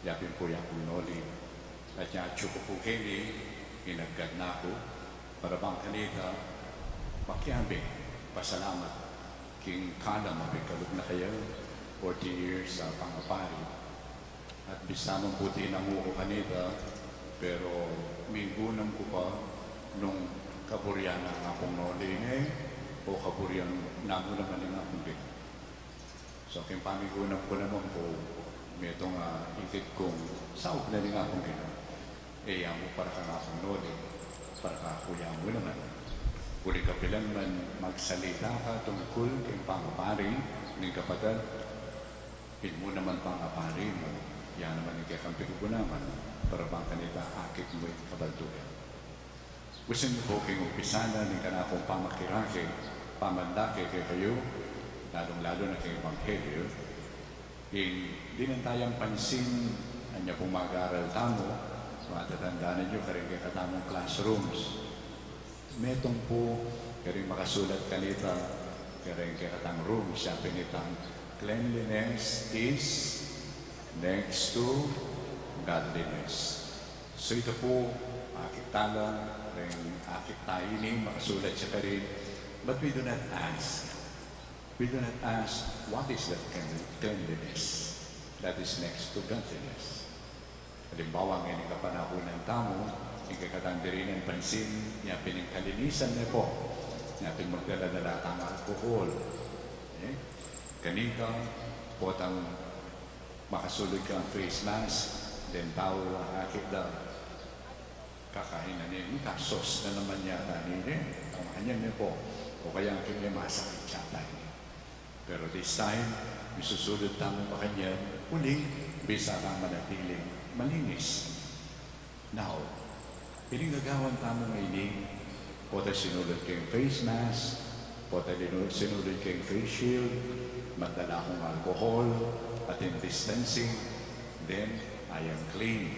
Yapin po yung kunoli. At niya chuko po kayo, inagad na ako, para bang kanita, makiambi, pasalamat. King Kana, mabikalog na kayo, 40 years sa pangapari. At bisamang puti ng uko kanita, pero mingunam ko pa nung kapuryan ng akong nolingay o kapuryan namo naman ng akong big. So, aking pamigunam ko naman po, may itong ikit kong saog na rin akong gina. Mo para kang akong noli, para kakuya mo naman. Uli kapilan man magsalita ka tungkol kay pangapari ng kapatid, pin mo naman pangapari mo, yan naman yung kakampi ko naman, para bang kanita akit mo yung kabalduyan. Gusto niyo po kayong umpisana ng kanakong pamakirake, pamandake kay kayo, lalong-lalo na kay Ebanghelyo, di nang tayang pansin, anya pong mag-aaral tamo, matatandaan ninyo karing kay katamong classrooms. Metong po, karing makasulat kanita, karing katang room, siya pinitang, cleanliness is next to godliness. So ito po, akit tala, rin akit tayo ni, makasulat siya karing, but we do not ask. We do not ask, what is that cleanliness that is next to godliness? Halimbawa, ngayon kapanahon ng tamo, ikakatandiri ng pansin, niya piningkalinisan na po, niya pinagdala-dala ang alkohol. Kanina, po tang makasulog ka ang face mask, then tao akit daw, kakain na niya, kasos na naman yata niya, ang kanya niya po, o kaya ang kanya masakit siya tayo. Pero this time, isusulod tamo pa kanya, uli, bisa kang manatiling malinis. Now, pinigagawan tamo ngayon, po tayo sinulad kayong face mask, po tayo sinulad kayong face shield, magdala akong alcohol, at in distancing, then I am clean.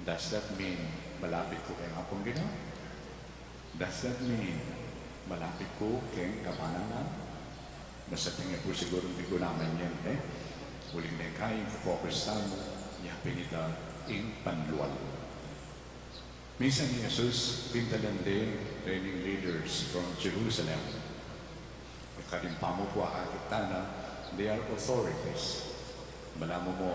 Does that mean malapit ko kayong akong ginawa? Does that mean malapit ko keng kapananan. Masatingin po siguro hindi ko naman yan Uling na kain focus mo, yapin ita ing panluwal. Minsan ni Jesus, pintalan din training leaders from Jerusalem. Karimpamo po akitana, they are authorities. Malamo mo,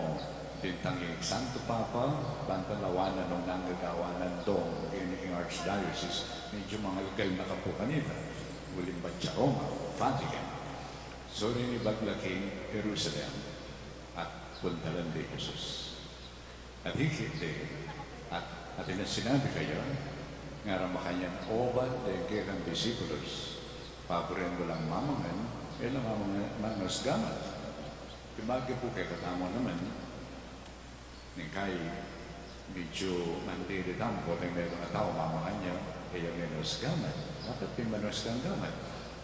bintanging Santo Papa, bantalawanan ng nanggagawanan doon in Archdiocese, medyo mga legal na kapo kanila. Uling ba Roma, Vatican. So rin ibaglaking Jerusalem at puntalan di Jesus. At higit din, at ina sinabi kayo, nga ramakanyang oban de kekang disipulos, paborin mo lang mamangan, ilang mamangas gamat. Pimagi po kay katamo naman, ng kay medyo mandiritam po ng meron na tao mamangan niya, kaya menos gamat. Dapat pimanos kang gamat.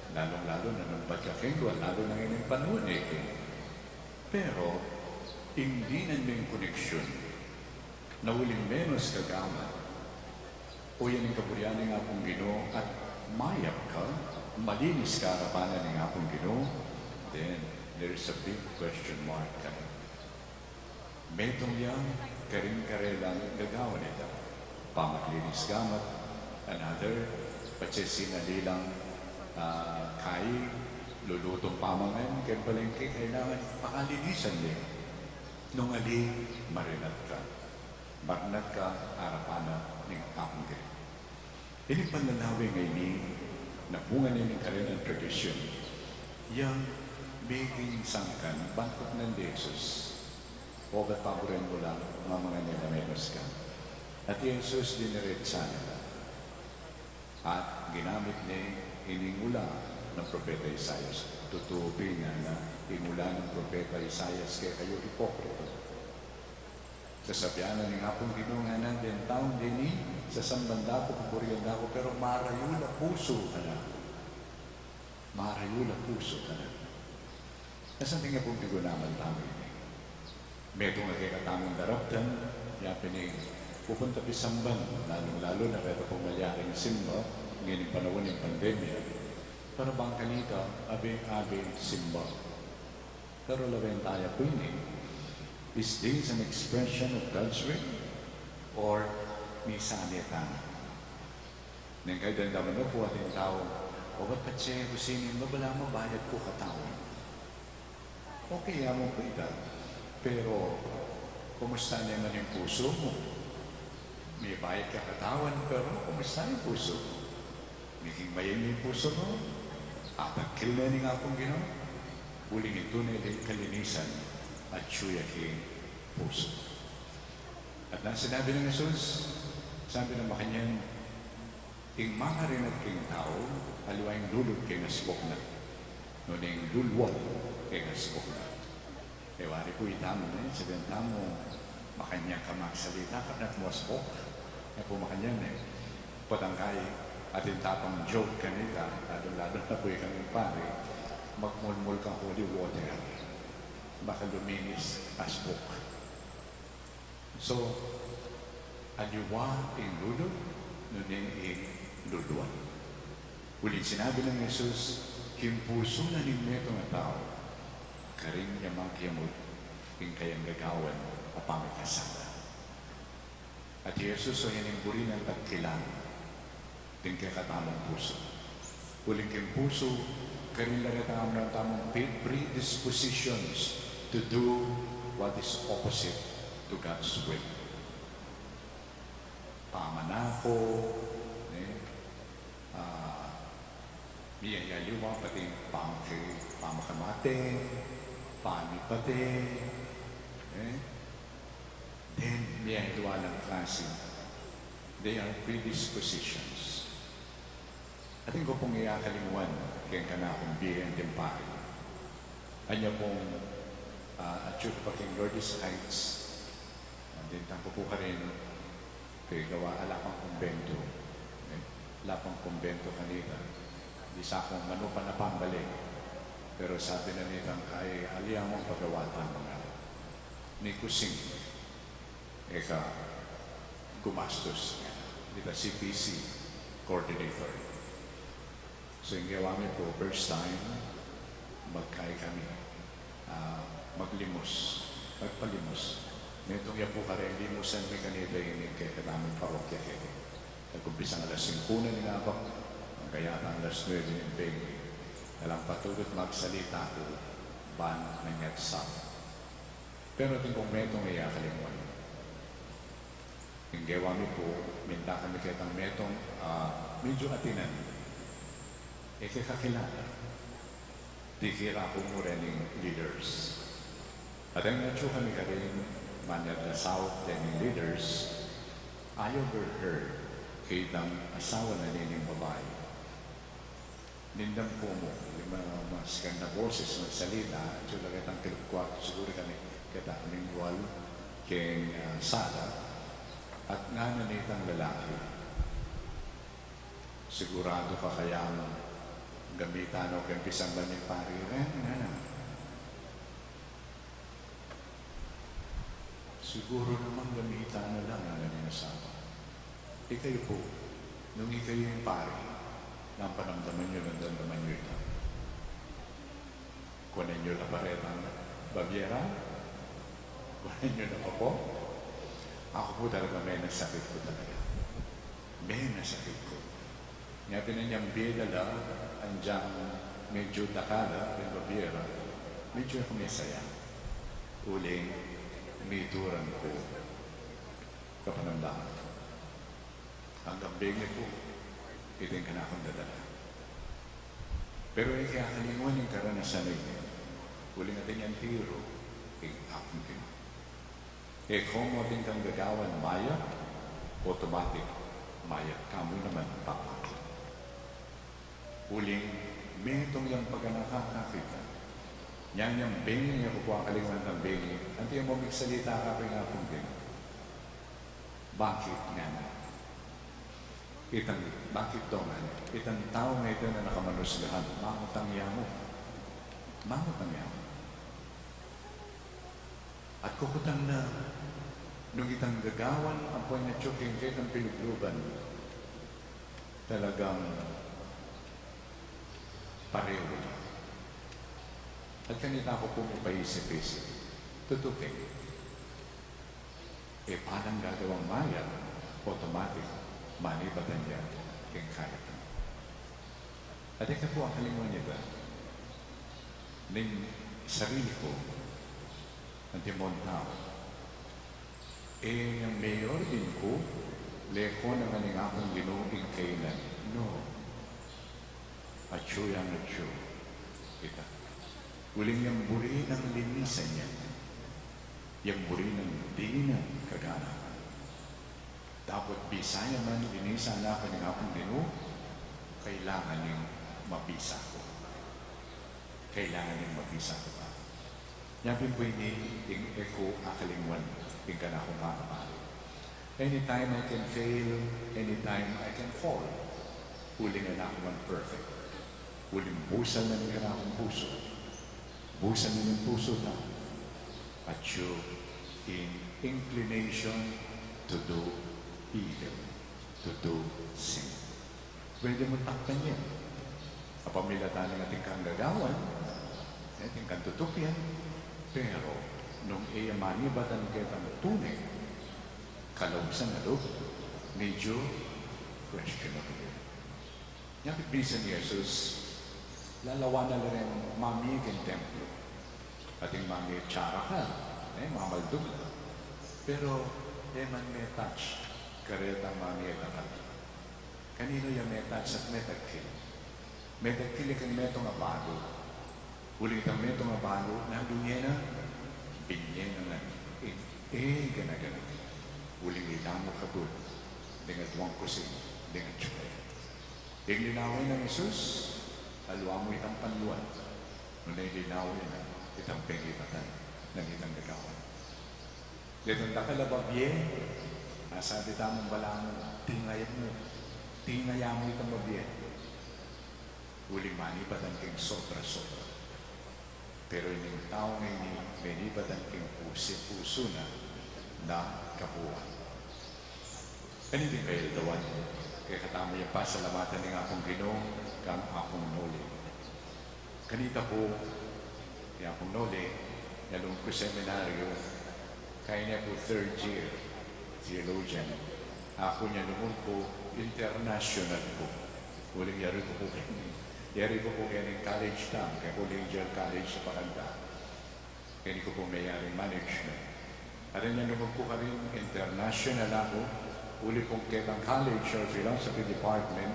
Lalong-lalo na nung pagkakengwa, lalo na ngayon panahon Pero, hindi na may koneksyon na uling menos kagamat o yan ang kapuryanin nga pong Ginoo at mayap ka, malinis ka harapanan ng nga pong Ginoo, then there's a big question mark ka. Metong yan, karing-karelang gagawa nito. Pamaglinis gamat, another, patsesinalilang kay lulutong pamangan, kaya palengke, kailangan pakalinisan niya. Nung ali, marinat ka. Marinat ka, harapanan ng kapangge. Ini panlalawi ngayon na bunga niya ka rin ang tradisyon. Yang maging sangkan, bangkot ng Jesus. O ba't paborin mo lang, mga nila menos ka. At Jesus diniretsa nila. At ginamit niya iningula ng Propeta Isaias. Tutubi nga na ingula ng Propeta Isaias kaya kayo hipokrito. Sasabihan na nga pong ginunganan din taon din sa sambanda ko, kapuriyan ako, pero marayula puso ka na. Marayula puso ka na. Nasaan nga pong tigunaman tayo Meto nga kaya katamang daraptan, yapin pupunta pisamban, lalong-lalo na kaya pong malyaking simba, ngayon panahon ng pandemya. Pero bang kanita, abe-abe simba. Pero lawin tayo po is this an expression of God's will? Or misanitan? Nang kayo din naman po ating tao, o ba't patse, kusinin, babala mo, bayad ko katawin. Okay, mo po ito. Pero, kumusta naman yung puso mo? May bayad ka katawan, pero kumusta yung puso mo? Naging mayan yung puso mo? Apagkil na ni nga pong Ginoo? Uling ito na kalinisan at suyaking puso. At nang sinabi ng Jesus, sabi ng makanyang, ing mga rin at king tao, aliwayang lulod kay nasbok na. Nuning lulwal kay nasbok na. Ewari ko itamo na yun, sabihan tamo, makanya ka magsalita ka na tumasbok. Kaya po makanyang patangkay atin tapang joke kanila, lalo-lalo na po kami pare, magmulmul kang holy water, baka luminis as book. So, aliwa ing lulod, nuning ing luluan. Ulit sinabi ng Jesus, kimpuso na ninyo itong tao, karing yamang kiyamot, ing kayang gagawan, apamikasala. At Jesus ay inimburi ng tagkilan, din kaya katamang puso. Uling kayong puso, karing lagatamang ng tamang predispositions to do what is opposite to God's will. Pamanako, miyayaliwa, pati pamakamate, pamipate, then miyayaliwa ng klase. They are predispositions. Ating ko pong iakalimuan kaya ka na akong bigyan tempari. Anya pong at yun pa king Lourdes Heights. Then tampo po ka rin kaya gawa alapang kumbento. Alapang kumbento kanina. Di sa akong manupan na pambalik. Pero sabi na nitang kay aliyang mong pagawatan mga ni kusing. Eka gumastos. Dita CPC coordinator. So yung gawa mi po, first time, magkay kami, maglimos, magpalimos. Nitong yan po kare, limusan mi kanila yung kaya kadaming parokya kaya. Nag-umpisang alas 5 na ninabak, ang kaya ang alas 9 ng Bengi. Alang patulot magsalita ko, ban na nyatsak. Pero ating kung metong iyakalimwan. Yung gawa mi po, minta kami kitang metong medyo atinan. Kakilala. Dikira ko mo rin yung leaders. At ang natyo kami ka rin, manad na South and leaders, I overheard kay ng asawa na nining babae. Nindam po mo, yung mga mas ganda boses ng salita, at yung lagay ang kilkwat, siguro kami kita aming wal, kay Sara, at nga nanitang lalaki. Sigurado ka kaya gamitan o kampisang ba ng pari rin? Siguro naman gamitan na lang ang aming asawa. Kayo po, nung ikayo yung pari, nang panamdaman nyo, nandamdaman nyo ito. Kunin nyo na paretang Baviera? Kunin nyo na po? Ako po talaga may nasakit ko talaga. May nasakit ko. Nga pinanyang bidala, andyang medyo takala, ng Baviera, medyo ako may saya. Uling, mituran ko kapanamdaman. Hanggang bigla po, itin ka na akong dadala. Pero kaya kalingon yung karanasan na yun. Uling natin yung tiro, akong din. Kung ating kang gagawan maya, automatic maya. Kamu naman papakit. Uling, metong yung pagkanakakakita. Yan yung bengi niya kukuha kalingan ng bengi. Anti yung mamigsalita ka rin akong din. Bakit nga na? Bakit daw nga? Itang tao na ito na nakamanusgahan. Mangutang yamo. Mangutang yamo. At kukutang na nung itang gagawan ang puwan na tsuking kahit ang pinugluban, talagang pareho na. At kanina ako pumipaisip-isip, tutukin. Paano gagawang maya, automatic, manibatan niya, kaya kaya ka. At ika po ang kalingon niya ba? Ning sarili ko, ang timon tao. Yung mayor din ko, leko na nga nga akong ginuing kainan. No. Atyo yung atyo. Kita. Uling yung buri ng linisan niya. Yung buri ng di na kagana. Dapat bisaya man, linisan na ka ng akong ginu, kailangan yung mabisa ko. Kailangan yung mabisa ko pa. Yabi po ini yung eko akalingwan yung ka na akong kakapali. Anytime I can fail, anytime I can fall, uling na akong perfect. Uling busan na ng akong puso. Busan na ng puso na. At you in inclination to do evil, to do sin. Pwede mo takpan yan. Kapamilatan ng ating kang gagawan, ating kang tutupyan, pero nung manibatan kita mo tunay, kalawsan na loob, medyo questionable. Yung bisa ni Jesus, lalawa na rin mami ng templo. Ating mami charaka, mamaldog na. Pero, man may touch, karetang mami at akal. Kanino yung may touch at may tagkil? May tagkil kang metong abago. Ulit ang metong abago, nandun niya na, binyen na gana-gana. Uling ilang mo kabul, dengan tuwang kusin, dengan tsukay. Yung linawin ng Jesus, alwa mo itang panluan. Nung linawin na, itang pengipatan ng itang gagawan. Ditong nakalababye, nasabi tamang balang tingaya mo itang babye. Uling manipatan keng sobra-sobra. Pero yung tao ngayon, manipatan keng puso na kapuan. Kanina kayo dawan, kaya katama yung pasalamatan ng akong Ginoong kang akong noli. Kanita po, yung akong noli, nalung ko seminaryo, kaya niya po third year, theologian. Ako niya naman po, international po. Huling yari ko po kayo. Yari ko po kayo ng college tam, kaya collegial college sa Pakanda. Kaya ko po mayaring management. At niya naman po kami, international ako. Uli pong kitang college or philosophy department.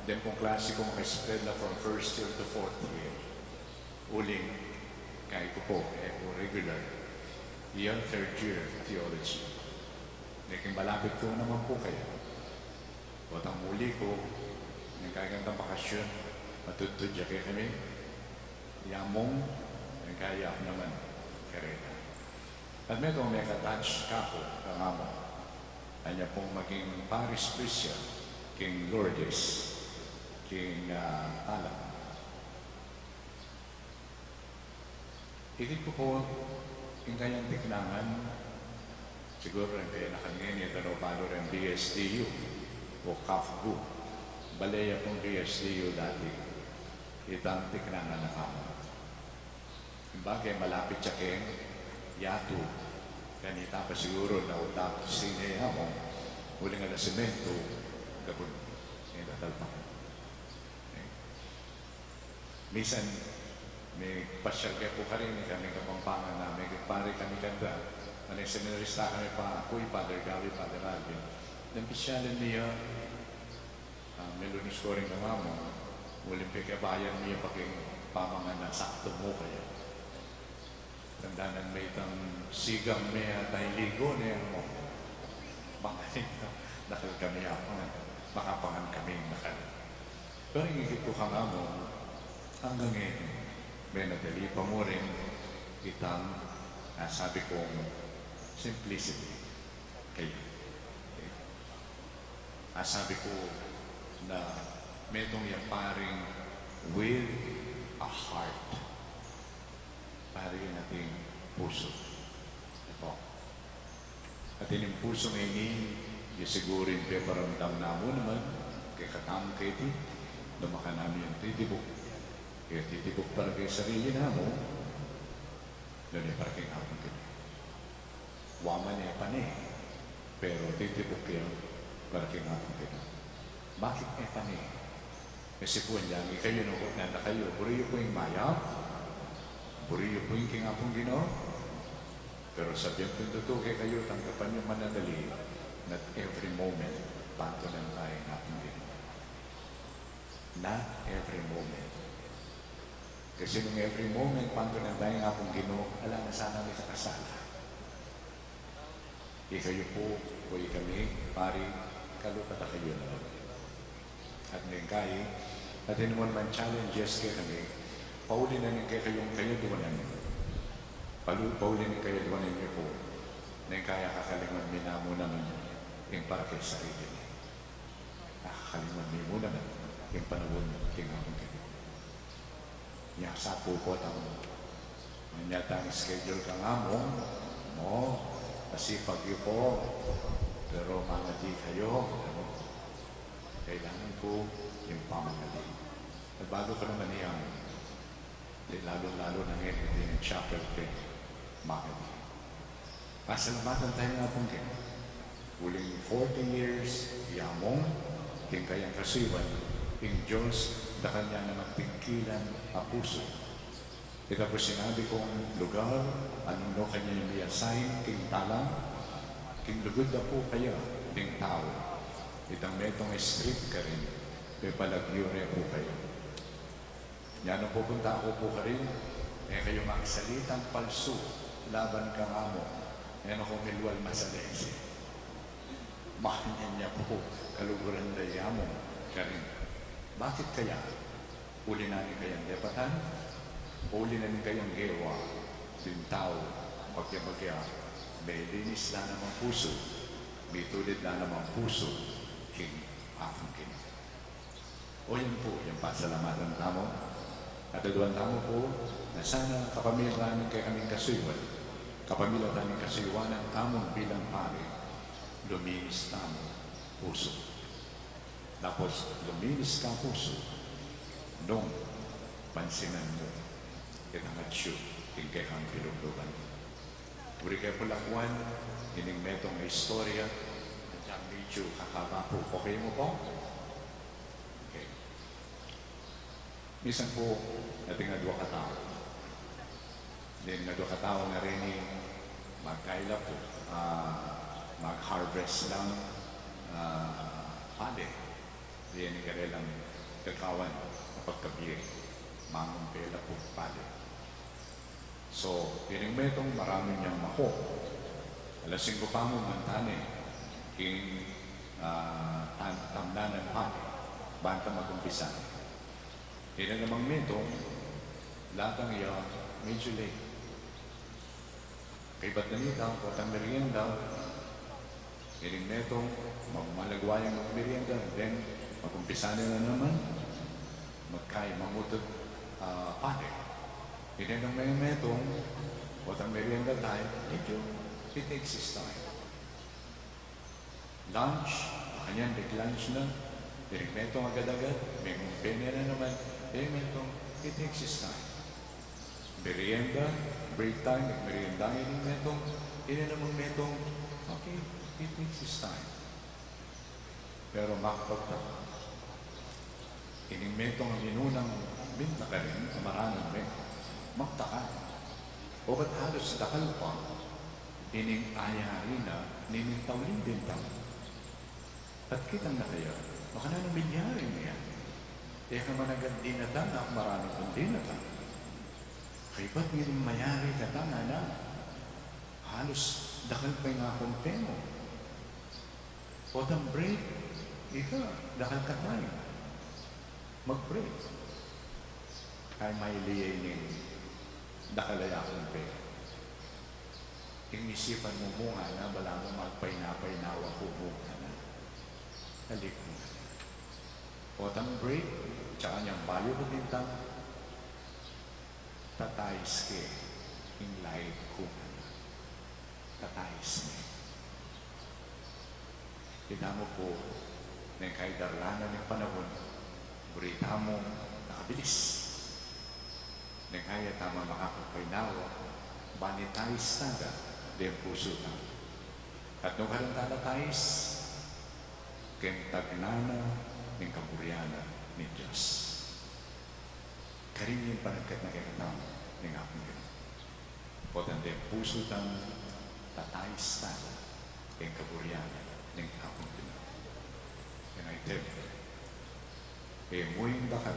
Then pong klase kong spread na from first year to fourth year. Uling, kaya ko po, regular. Yan third year theology. Naging malapit ko naman po kayo. At ang muli ko, nagkagandang bakasyon, matutudya kayo kami. Yamong, nagkaya naman, karena. At medyo may katouch ka po, kangamo. Kanya pong maging Paris Prisya, King Lourdes, King Talam. Ikit ko po, yung kanyang tiknangan, siguro rin kayo nakangin, ito no, paano rin BSDU o CAFGU. Balaya pong BSDU dati, itang tiknangan na kamo. Bagay malapit siya keng Yatu, kanita pa siguro na utak sineya mo, huli nga na semento, gabon, yung tatalpak. Minsan, may pasyal kayo po ka rin, kami kapampangan namin, pare kami ganda, anong seminarista kami pa, ako'y Father Gavi, Father Alvin. Nang pasyalan niya, melonis ko rin ng mama, muling pikabayan niya paging pamangan na sakto mo kaya. Tandaan may itang sigang may ligo niya mo. Makaling nakal kami ako na makapangan kami nakal. Pero higit ko ka nga mo, hanggang ngayon, may nadali pa mo rin itang sabi kong simplicity kayo. Okay. Sabi ko na may itong yaparing with a heart. Pari nating puso. Ito. At yung puso ngayon, yung sigurin pe paramdam na mo naman, kaya katang kayo di, lumaka namin yung titibok. Kaya titibok para kayo sarili na mo, doon yung para kayo kapag kayo. Waman niya pa niya, pero titibok kayo para kayo kapag kayo. Bakit niya pa niya? Kasi po niya, kayo no, nanda kayo, puriyo po yung maya, puriyo po yung kingapong Ginoo. Pero sabihin po totoo kayo, tanggapan yung manadali not every moment, panto lang tayo ngapong Ginoo. Not every moment. Kasi nung every moment, panto lang tayo ngapong Ginoo, alam na sana may kakasala. Kayo po, o kami, pari, kalukata kayo na. At ngayon kayo, at yun man challenges kayo kami, pauli na rin kayong kayo duwanan. Pauli na kayo duwanan niyo po na kaya kakaliman minamo naman yung para kay sarili niya. Nakakaliman niyo muna naman yung panahon kingapon kayo. Yasa po po ang manyatang schedule ka nga mo, masipag niyo po, pero mga di kayo, kailangan po yung pamagali. At bago ka naman iyang lalo-lalo na ngayon, hindi ng chapel kay Makati. Pasalamatan tayo nga pong kayo. Huling 40 years, yamong, king kayang kasiwan, king Diyos, na kanya na magpingkilan ang puso. Ito po sinabi kong lugar, anong no kanya yung i-assign, king talang, king lugod na po kaya, king tao. Itang metong street ka rin, may palagyo rin po kayo. Yan ang pupunta ako po ka rin, kayo magsalitang palso, laban ka nga mo, yan ako milwal masalese. Makanyan niya po, kaluguran daya mo, ka rin. Bakit kaya? Uli namin kayang depatan, uli namin kayang gewa, tao, pagkabagya, may linis na namang puso, may tulid na namang puso, king akong king. O yan po, yung pasalamatan tamo. At aduan tamo po, na sana kapamilya namin kay kaming kasuiwan, kapamilya namin kasuiwan ang tamong bilang pari, luminis tamo puso. Tapos luminis ka puso, nung pansinan mo kitang atsyo king kay kang piluglugan. Uri kay pulakwan, ining metong istorya, at yung medyo kakaba po. Okay mo po? Okay. Minsan po, nating adwa katao. Then adwa katao na rin magkaila po, mag-harvest lang pade. Diyan yung karelang kakawan na pagkabiri. Mangumpela po pade. So, piling mo itong marami niyang mako. Alasing ko pa mo mantane, king tamnanan pade, banta magumpisa. Hindi namang metong, latang iya, medyo late. Kay ba't nanita, patang merienda, piling metong, malagwayang merienda, then magumpisa nila naman, magkay, mangutod pade. Hindi nang may metong, patang merienda tayo, medyo, it takes its time. Lunch, kanyan, big lunch na, piling metong agad-agad, may mumpenya na naman, piling metong, it takes its time. Merienda, break time, merienda yung metong, hindi namang metong, okay, it takes its time. Pero makapagtaka, ining metong ang inunang minta ka rin, maraming metong, magtaka. O ba't halos takal pa, ining ayari na, ninintaw din bintang. At kitang na kaya, baka na ng milyari niya. Kaya ka man agad dinatang, marami kong dinatang. Kaya ba't ngiling mayari ka tanga na? Halos dakal pa yung akong temo. O tang break, ika, dakal ka tayo. Mag-break. Kaya may liyay ning dakalaya akong pera. Inisipan mo nga na bala mo magpainapay-nawa ko mo na. Halik mo. Otang break, tsaka niyang bayo ko bintang, tatayis ke, in light ko. Tatayis me. Kita mo po, na kay darlanan ng panahon, burita mo, nakabilis. Na kaya tama makakapaynawa, banitayis taga, din puso na. At nung karantala tayis, kentagnana ng kaburyana ni Diyos. Karin yung panagkat na kaya ng akong yun. O din puso tang tatayis taga, ng kaburyana ng akong yun. And I tell you, kaya mo yung bakal,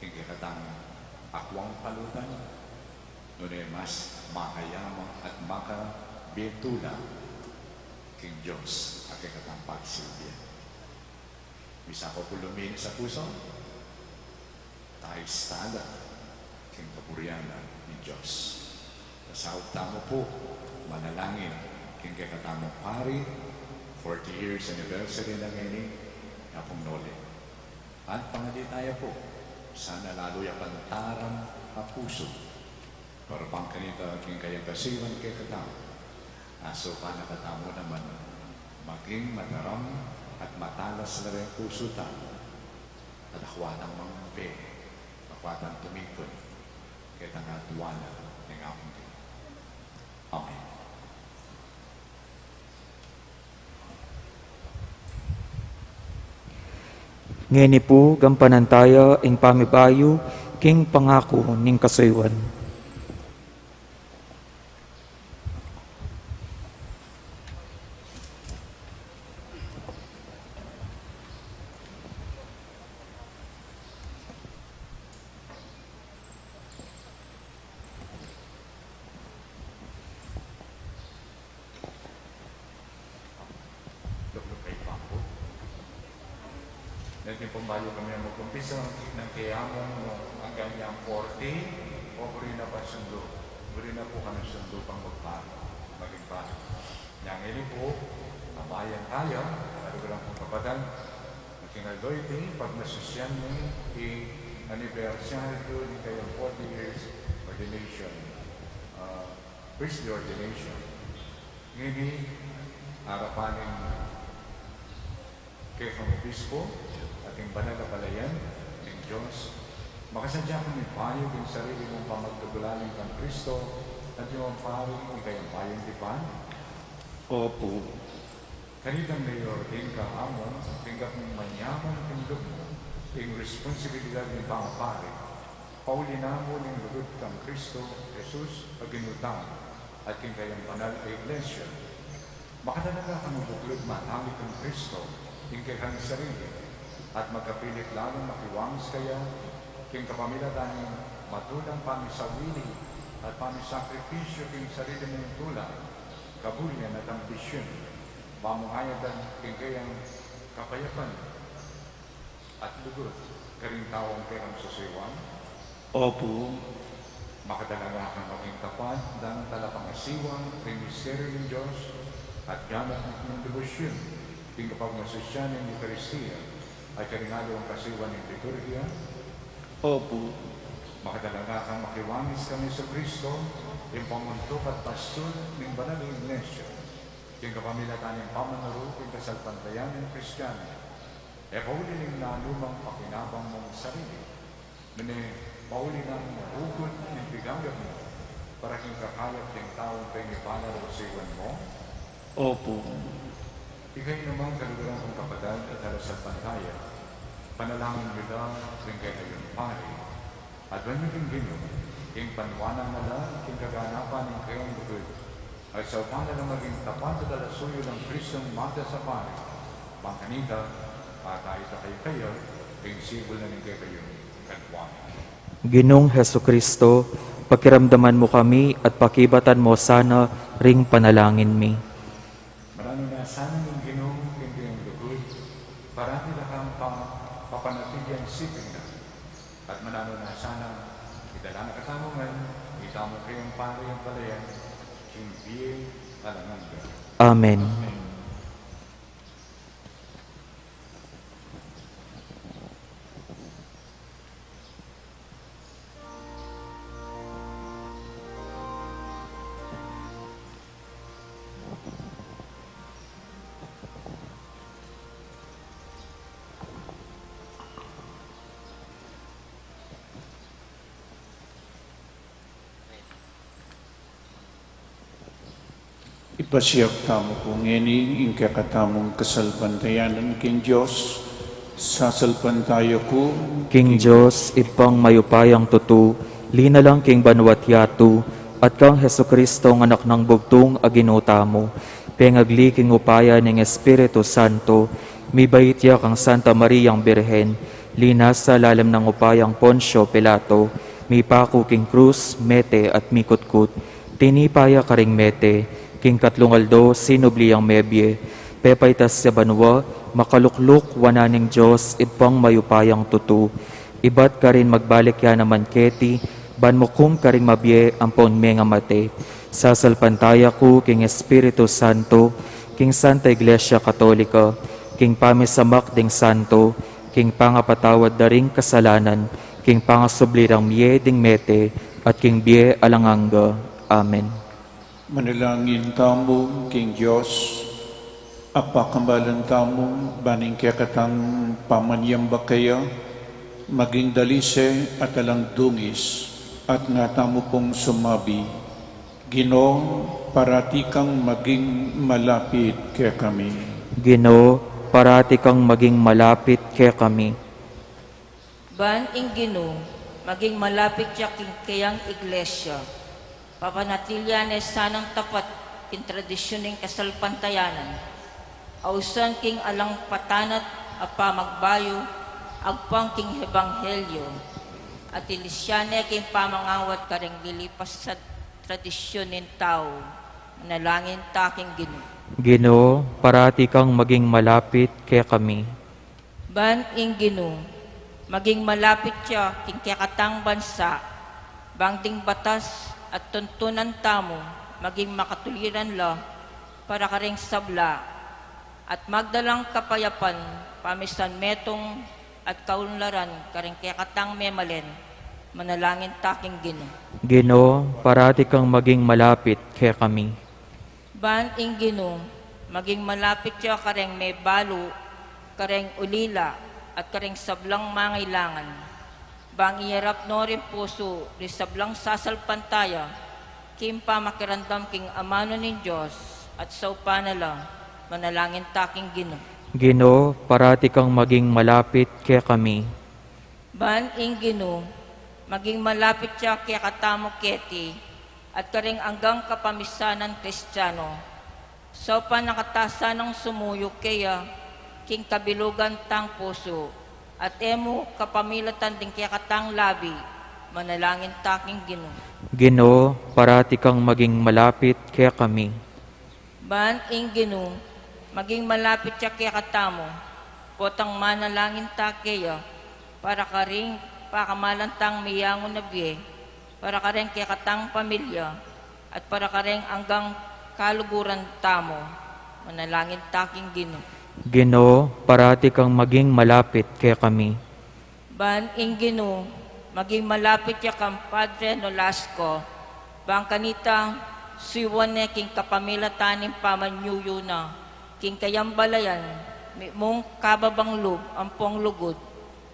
yung kakatang akwang palutan, nunay mas makayamang at makabintula king Diyos at kakatang pagsilbiya. Bisa ko pulumin sa puso, tayo stada king kaburyana ni Diyos. Kasawag tamo po, manalangin king kakatang pari, 40 years anniversary na ngayon, napong noli. At pangadi tayo po, sana lalo yung pantarang puso. Para pang kanita aking kayang kasiwan kay katao. Aso pa nakatamo naman, maging mataram at matalas na rin puso ta. At akwatang mangbe, akwatang tumikon, kaya tangatuwana ng akong Diyos. Amen. Ngeni po, gampanantaya, ing pamibayo, king pangako ning kasaywan. Natin pumbayo kami ang magkumpisa ng kayamong ang kanyang 40 o buri na pa sundo. Buri na po kami sundo pang magparo. Maging paro. Yang ini po, kabayan tayo, kalugulang pong kapatan, nakinaldoy pag nasusyan mo anniversary ni kayong 40 years ordination, priestly ordination. Ngayon, harapanin kay Kang Obispo, ating banal na palayan ng Diyos Makasadya kami payag yung sarili mong pamagtagulaling kang Kristo at yung paring ikayang payang dipan. Opo. Kanitang mayor, din ka amon, tingkap mong manyaman ang tindog mo, yung responsibilidad ng pangapari. Pauli na mo ng lugod kang Kristo, Jesus, paginutang, at king kayang banal na iglesia. Makadalaga kang buklod manamit ng Kristo, king kayang sarili, at magkapilit lalong makiwangis kaya, king kapamilya taning matulang pamisawili at pamisakripisyo king sarili mong tulang, kabulyan at ambisyon, mamungayadan king kayang kapayapan at lugod, karing tawang kayang susiwan. Opo. Makadalaga kang maging tapat ng talapangasiwang king misteryo ng Diyos at gamit ng debosyon, king kapagmasasyan ng Eucharistia at karingalo ang kasiwan ng liturgia. Opo. Makadalaga kang makiwangis kami sa Kristo, yung pamuntok at pastor ng banal na iglesia, yung kapamilatan ng pamanaro, yung kasalpantayan ng Kristiyano, e pauli ng nanumang pakinabang mong sarili, mene pauli ng hukot ng biganggan mo, para kang kakayap ng taong pangipala o siwan mo. Opo. Ikay naman kalugarang kong kapadag at halasalpantaya, panalangin nyo lang rin kayo yung pari, at when yung gino, yung panwanang nala, yung kaganapan ng kayong bukod, ay sa upang na maging tapat at alasuyo ng Kristong mata sa pari, pangkanita, at tayo sa kayo, yung sibol na ng kayo kanwanang. Ginong Heso Kristo, pakiramdaman mo kami at pakibatan mo sana ring panalangin mi. Marami na sana ng ginong hindi ang lugod, parati na kang papanatili ang sipin na. At manano na sana, itala na katamungan, itamo kayong pari ang palayan, hindi alangan ka. Amen. Ipasiyag tamo kung ngeni ing kakatamong kasalpantayanan king Diyos, sasalpantaya ko, King Diyos, ipang mayupayang tutu, linalang king banwat yatu, at kang Heso Kristo ng anak ng bugtong aginuta mo, pengagli king upaya ng Espiritu Santo, mibayitya kang Santa Mariang Birhen, linas sa lalim ng upayang Poncio Pilato, mipako king krus, mete at mikutkut, tinipaya karing mete, king katlungaldo, sinubli ang mebye, pepaitas sa banwa, makalukluk, wananing Diyos, ipang mayupayang tutu, ibat ka rin magbalik ya naman keti, banmukum ka rin mabye, ampon menga mate, sasalpantaya ko, king Espiritu Santo, king Santa Iglesia Katolika, king pamisamak ding Santo, king pangapatawad daring kasalanan, king pangasublirang miye ding mete, at king biye alanganga. Amen. manalangin tamo king Diyos, apakambalan tamo, baning kakatang pamanyamba kaya, maging dalise at alang dungis, at nga tamo pong sumabi, Ginoo, parati kang maging malapit kaya kami. Ginoo, parati kang maging malapit kay kami. Ban ing Ginoo, maging malapit siya kayang iglesia. Papanatilyan ay sanang tapat king tradisyon ng kasalpantayanan. Ausan king alang patanat apa magbayo, agpang king hebanghelyo. At ilisyane king pamangawat kareng lilipas sa tradisyon ng tao. Manalangin taking Ginoo. Ginoo, parati kang maging malapit kay kami. Ban ing Ginoo, maging malapit siya king kakatang bansa, bangting batas at tuntunan tamo, maging makatuliran la, para karing sabla, at magdalang kapayapan, pamisan metong at kaunlaran, karing kakatang memalen, manalangin taking Ginoo. Ginoo, parati kang maging malapit kay kami. Ban ing Ginoo, maging malapit siya karing may balo, karing ulila, at karing sablang mangailangan. bang iyarap no rin puso, risablang sasalpantaya, kim pa makirandam king amano nin Diyos, at sa upanala, manalangin taking Ginoo. Ginoo, parati kang maging malapit kay kami. Ban ing Ginoo, maging malapit siya kay katamo keti, at karing anggang kapamisanan Kristiyano. Sa panakatasa ng sumuyo kaya, king kabilugan tang puso, at emo kapamilatan din kaya katang labi, manalangin taking Ginoo. Ginoo, parati kang maging malapit kay kami. Ban ing Ginoo, maging malapit siya kaya katamo, potang manalangin ta kaya, para karing pakamalan tang miyangon na biye, para karing kaya katang pamilya, at para karing anggang kaluguran tamo, manalangin taking Ginoo. Ginoo, parati kang maging malapit kay kami. Ban ing Ginoo, maging malapit siya kang Padre Nolasco, bang kanita siwane king kapamilataning pamanyuyo na, king kayambalayan, mong kababang loob, ampong lugod,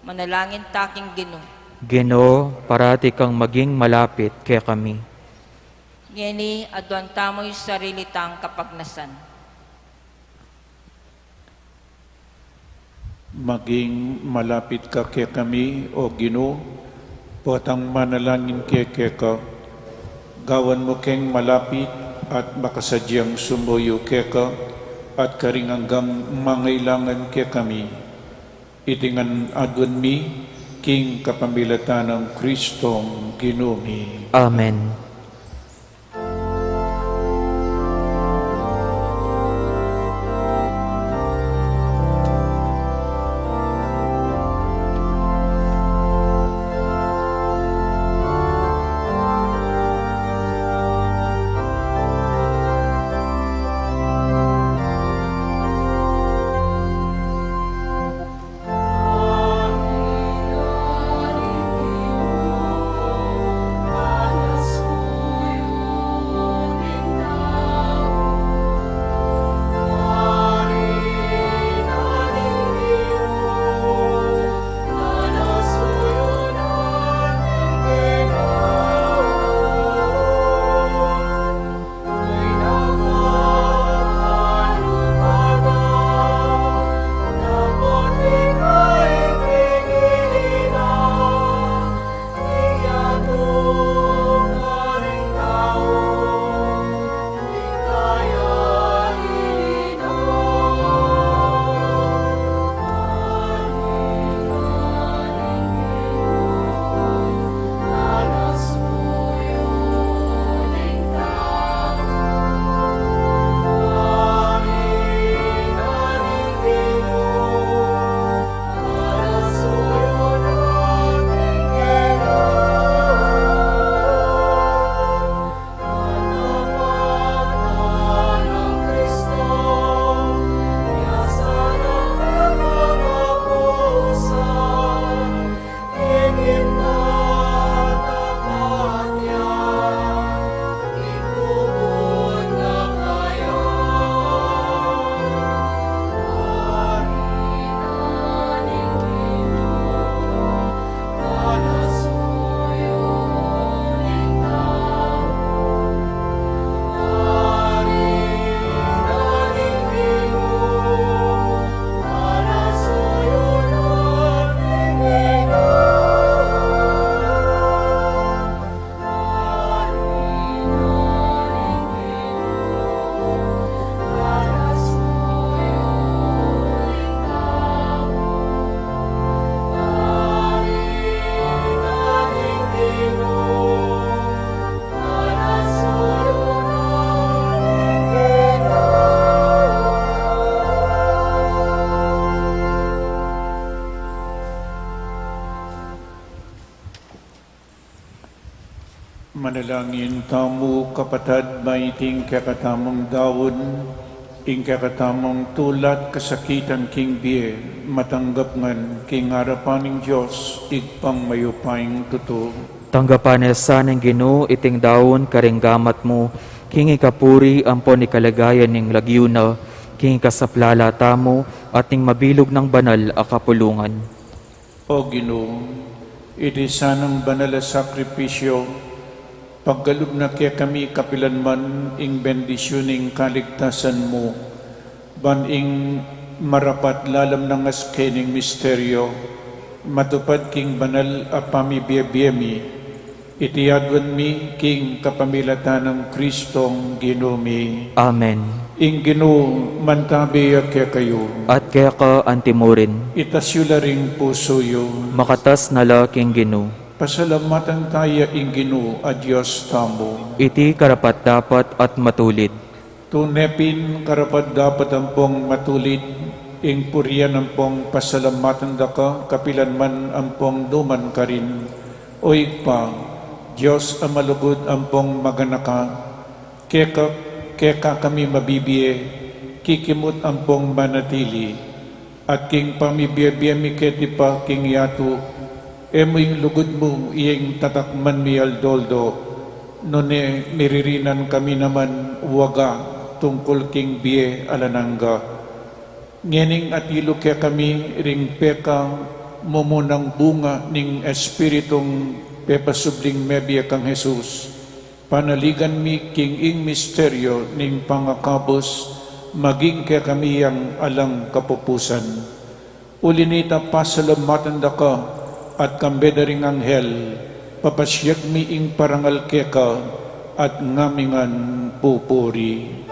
manalangin taking Ginoo. Ginoo, parati kang maging malapit kay kami. Ngeni, adwan tamo'y sarili tang kapagnasan. Maging malapit ka kay kami, O Ginoo, potang manalangin kay ka, gawan mo keng malapit at makasadyang sumuyo kay ka, at karing hanggang mangailangan kay kami. Itingan adwan mi, king kapamilatan ng Kristong Ginoo mi. Amen. Manalangin tamu kapatad maiting kakatamang daon, ing kakatamang tulat kasakitan king biye, matanggap ngan king harapaning Diyos, igpang mayupayng tuto. Tanggapan esa ng Ginoo iting daon karing gamat mo, king ikapuri ampon ni kalagayan ning lagyuna, king kasaplala tamo, at ning mabilog ng banal a kapulungan. O Ginoo, iti sanang banal a sakripisyo, paggalub na kaya kami kapilanman ing bendisyoning kaligtasan mo, ban ing marapat lalam ng askening misteryo, matupad king banal a pamibiyabiyami, itiyadwan mi king kapamilatan ng Kristong Ginumi. Amen. Ing Ginoo mantabi kaya kayo, At kaya ka antimurin, itasyula ring puso yo, makatas na laking Ginoo. pasalamatan tayo ing Ginoo a Diyos tamo. Iti karapat dapat at matulid. Tunepin karapat dapat ampong matulid, ing purian ampong pasalamatan daka, kapilanman ampong duman ka rin. Oig pa, Diyos ang malugod ampong maganaka, keka kami mabibiye, kikimot ampong manatili, at king pamibiyabiyami keti pa king yatu, emo'ing lugod mo iyeng tatakman mi aldoldo, none miririnan kami naman waga tungkol king biye alanangga. Ngening at ilukya kami ring peka mumunang bunga ning espiritong pepasubling mebiya kang Jesus. Panaligan mi king ing misteryo ning pangakabos, maging kaya kami ang alang kapupusan. Ulinita pasalamatan da ka, at kambeda ring anghel, papasyag mi ing parangal keka, at ngamingan pupuri.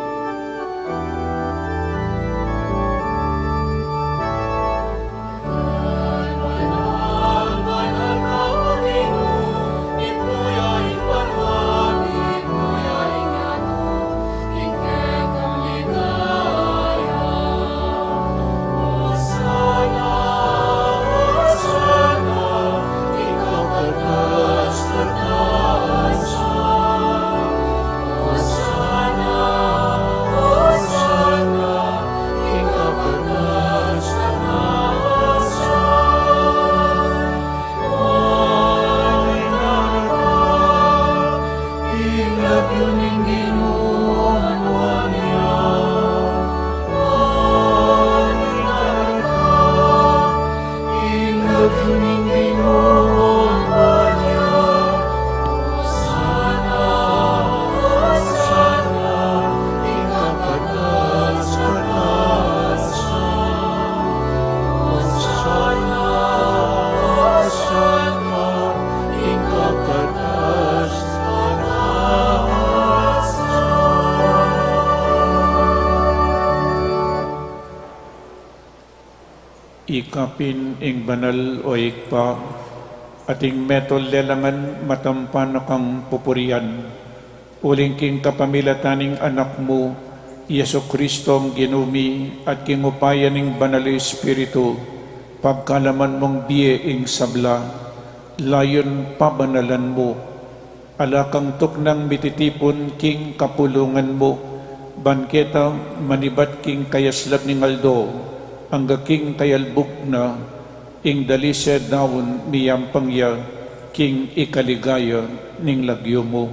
Ikapin ing banal o ikpa, ating metol lelangan matampan kang pupurian, uling king kapamilataning anak mo, Yesu Kristong Ginumi, at king upayan ning banal Espiritu, pagkalaman mong biye ing sabla, layon pabanalan mo, alakang tuknang mititipon king kapulungan mo, banketa manibat king kayaslab ning aldo, angga king kayalbuk na, ing dalise daon miyampangya, king ikaligaya ning lagyo mo.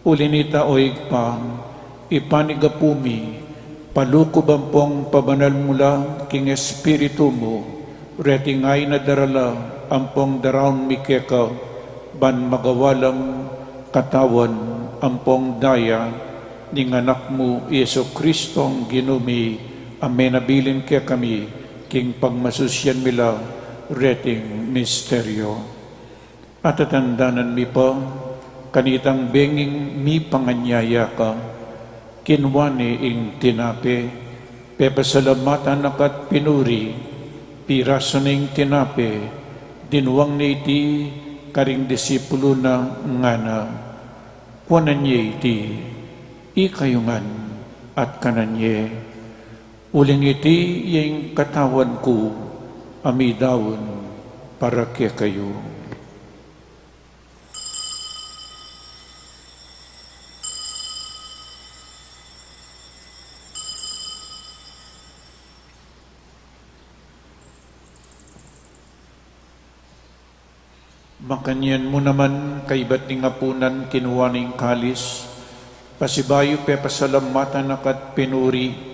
Ulinita o igpang, ipanigapumi, palukubampong pabanal mula, king espiritu mo, retingay na darala, ampong daraon mikeka, ban magawalang katawan, ampong daya, ning anak mo, Yesu Kristong Ginumi. Amen. Nabilin kaya kami, king pagmasusyan mila, reting misteryo. At atandanan mi pa, kanitang benging mi panganyaya ka, kinwani ing tinape, pepasalamatan akat pinuri, piraso ning tinape, dinuwang ni iti, karing disipulo na ngana, kuanan niya iti, ikayungan at kananye, uling iti yung katawan ko, amidawon para kaya kayo. Makanyan mo naman kaibat ni ngapunan kinuha ng kalis, pasibayo pe pasalamatan akat pinuri,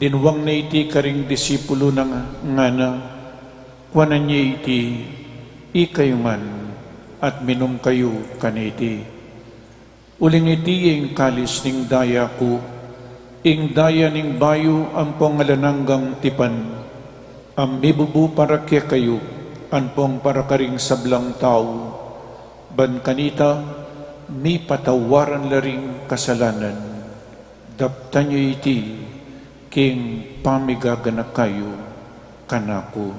dinuwang na iti karing disipulo ng ngana, kuwanan niya iti, Ikay man, at minom kayo kaniti. Uling iti ing kalis ning daya ko, ing daya ning bayo ang pongalananggang tipan, ang mibubu para kya kayo, anpong para karing sablang tao, ban kanita, mi patawaran laring kasalanan, daptan nyo iti, king pamigagana kayo, kanako.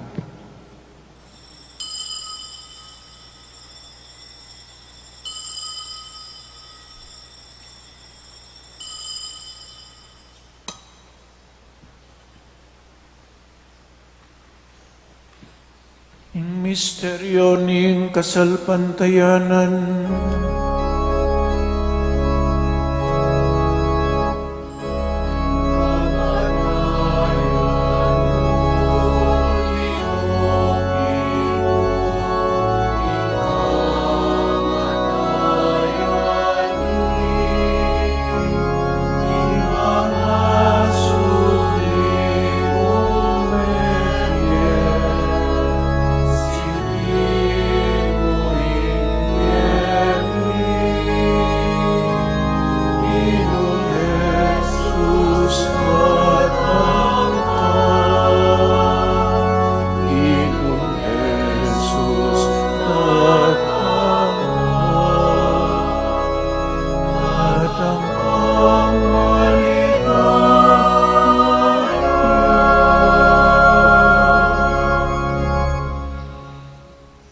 Ing misteryo ning kasalpantayanan,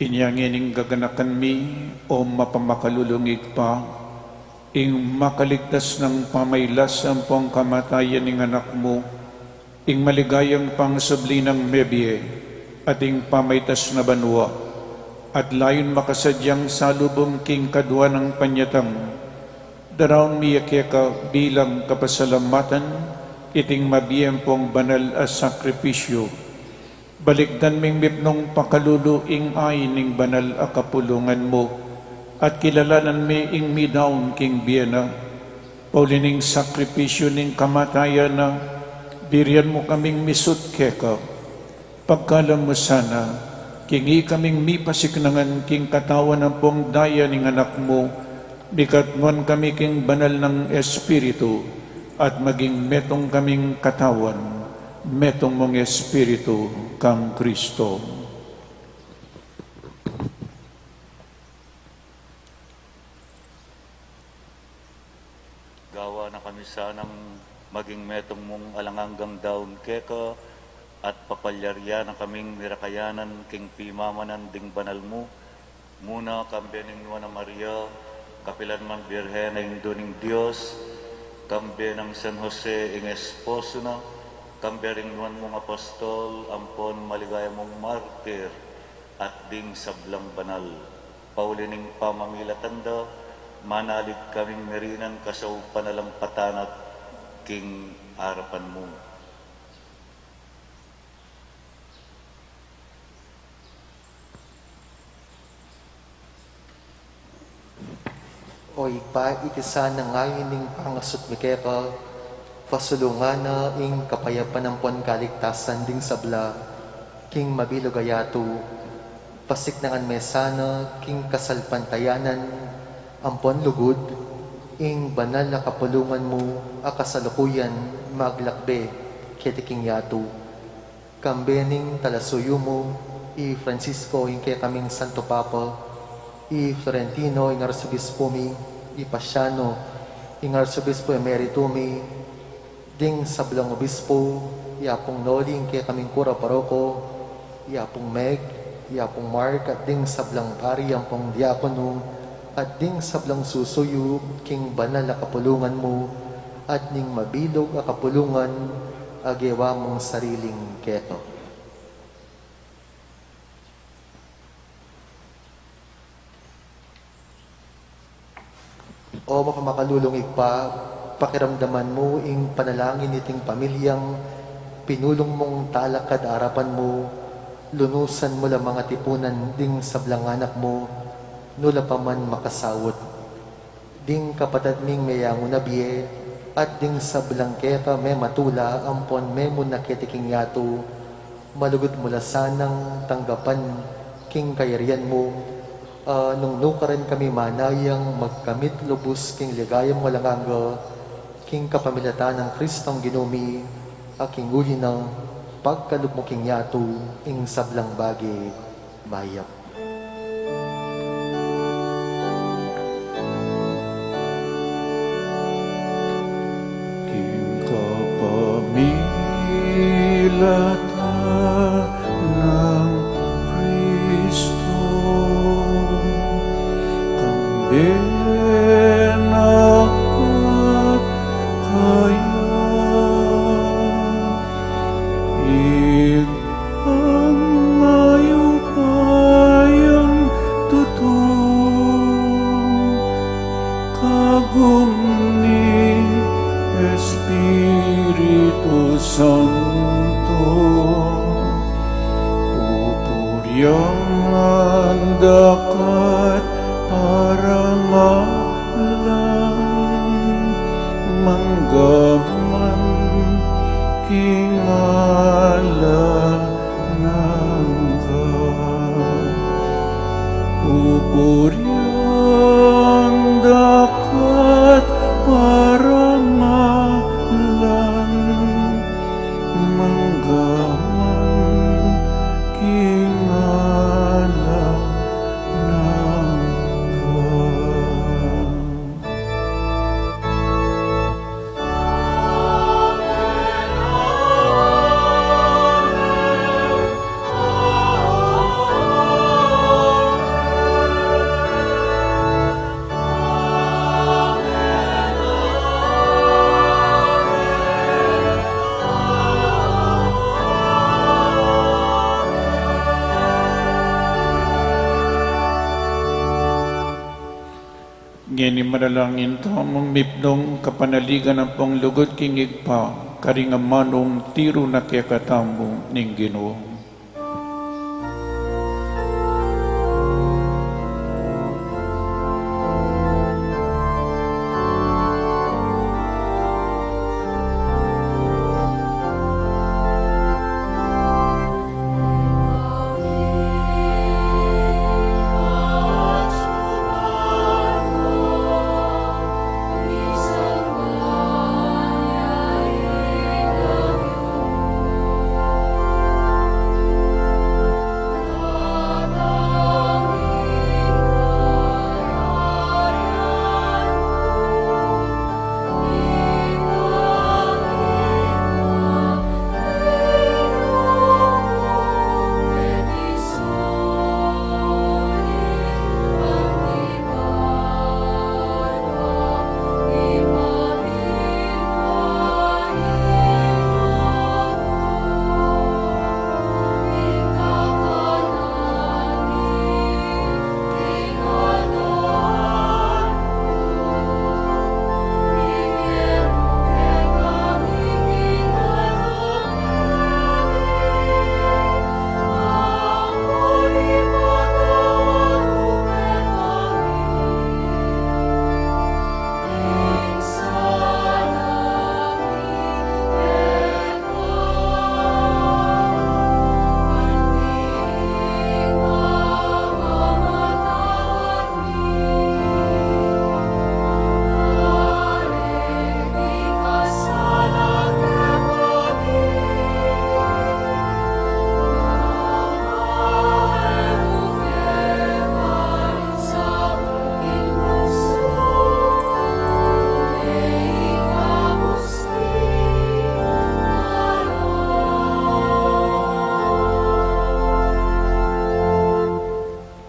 inyangin gaganakan mi o mapamakalulungig pa, ing makaligtas ng pamaylas ang pong kamatayan ng anak mo, ing maligayang pangsubli ng mebye, at ing pamaytas na banwa, at layon makasadyang salubong king kadwa ng panyatang, daraon miyakyaka bilang kapasalamatan, iting mabiyang pong banal as sakripisyo, balikdan ming mipnong pakalulu ing ay ning banal a kapulungan mo, at kilalanan mi ing midaon king biyana, paulining sakripisyo ning kamatayan na, birian mo kaming misut keka, pagkalam mo sana, kingi kaming mipasiknangan king katawan ng pong daya ning anak mo, mikatngon kami king banal ng Espiritu, at maging metong kaming katawan, metong mong Espiritu kang Kristo. Gawa na kami sanang maging metong mong alanganggang daon keka, at papalyarya na kaming mirakayanan king pimamanan ding banal mo, muna kambening nuwa na Maria, kapilan man Birhen na induning Diyos, kambe ng San Jose ing esposo na, kambering nuwan mong apostol, ampon maligaya mong martir, at ding sablang banal. Paulining pamamilatanda, manalig kaming merinan kasaw panalampatan at king arapan mo. O ipa itisa na ngayon ning pangasot mikeka, pasulungan na ing kapayapan ng pon kaligtasan ding sabla, king mabilog ayato, pasiknangan mesana, king kasalpantayanan, ampon lugod, ing banal na kapulungan mo, akasalukuyan, maglakbe, kitiking yato. Kambening talasuyo mo, i Francisco, ing kaya kaming Santo Papa, i Florentino, ing Arsobispo mi, i Pasiano, ing Arsobispo Emerito mi, ding sablang obispo, iapong Noling kaya kaming kura paroko, iapong Meg, iapong Mark, at ding sablang pari ampong diakono, at ding sablang susuyo, king banal na kapulungan mo, at ning mabilog a kapulungan, agewa mong sariling keto. O mapamakalulungig pa, pakiramdaman mo ing panalangin iting pamilyang pinulong mong talakad arapan mo, lunusan mo lang mga tipunan ding sablang anak mo, nula pa man makasawot. Ding kapatad ming mayango na biye, at ding sablang keta may matula, ampon may mo nakitiking yato, malugod mula sanang tanggapan, king kayarian mo, nung nukaran kami manayang magkamit lubos king ligayang walanganga, king kapamilatan ng Kristong ginumi, aking uli na pagkalub mo king yato, ing sablang bagi, mayak. King kapamilatan ng Kristo, kambenak at kaya, ang mayupayang tutong kagum ni Espiritu Santo, pupuryan dakat parangalan, manggaman kingala nangka, pupuryan dakat parangalan, manggaman kingala nangka. Ngeni manalangin to mong mipnong kapanaligan ng pong lugod kingig pa, karingamanong tiro na kaya katambo ning Ginoo.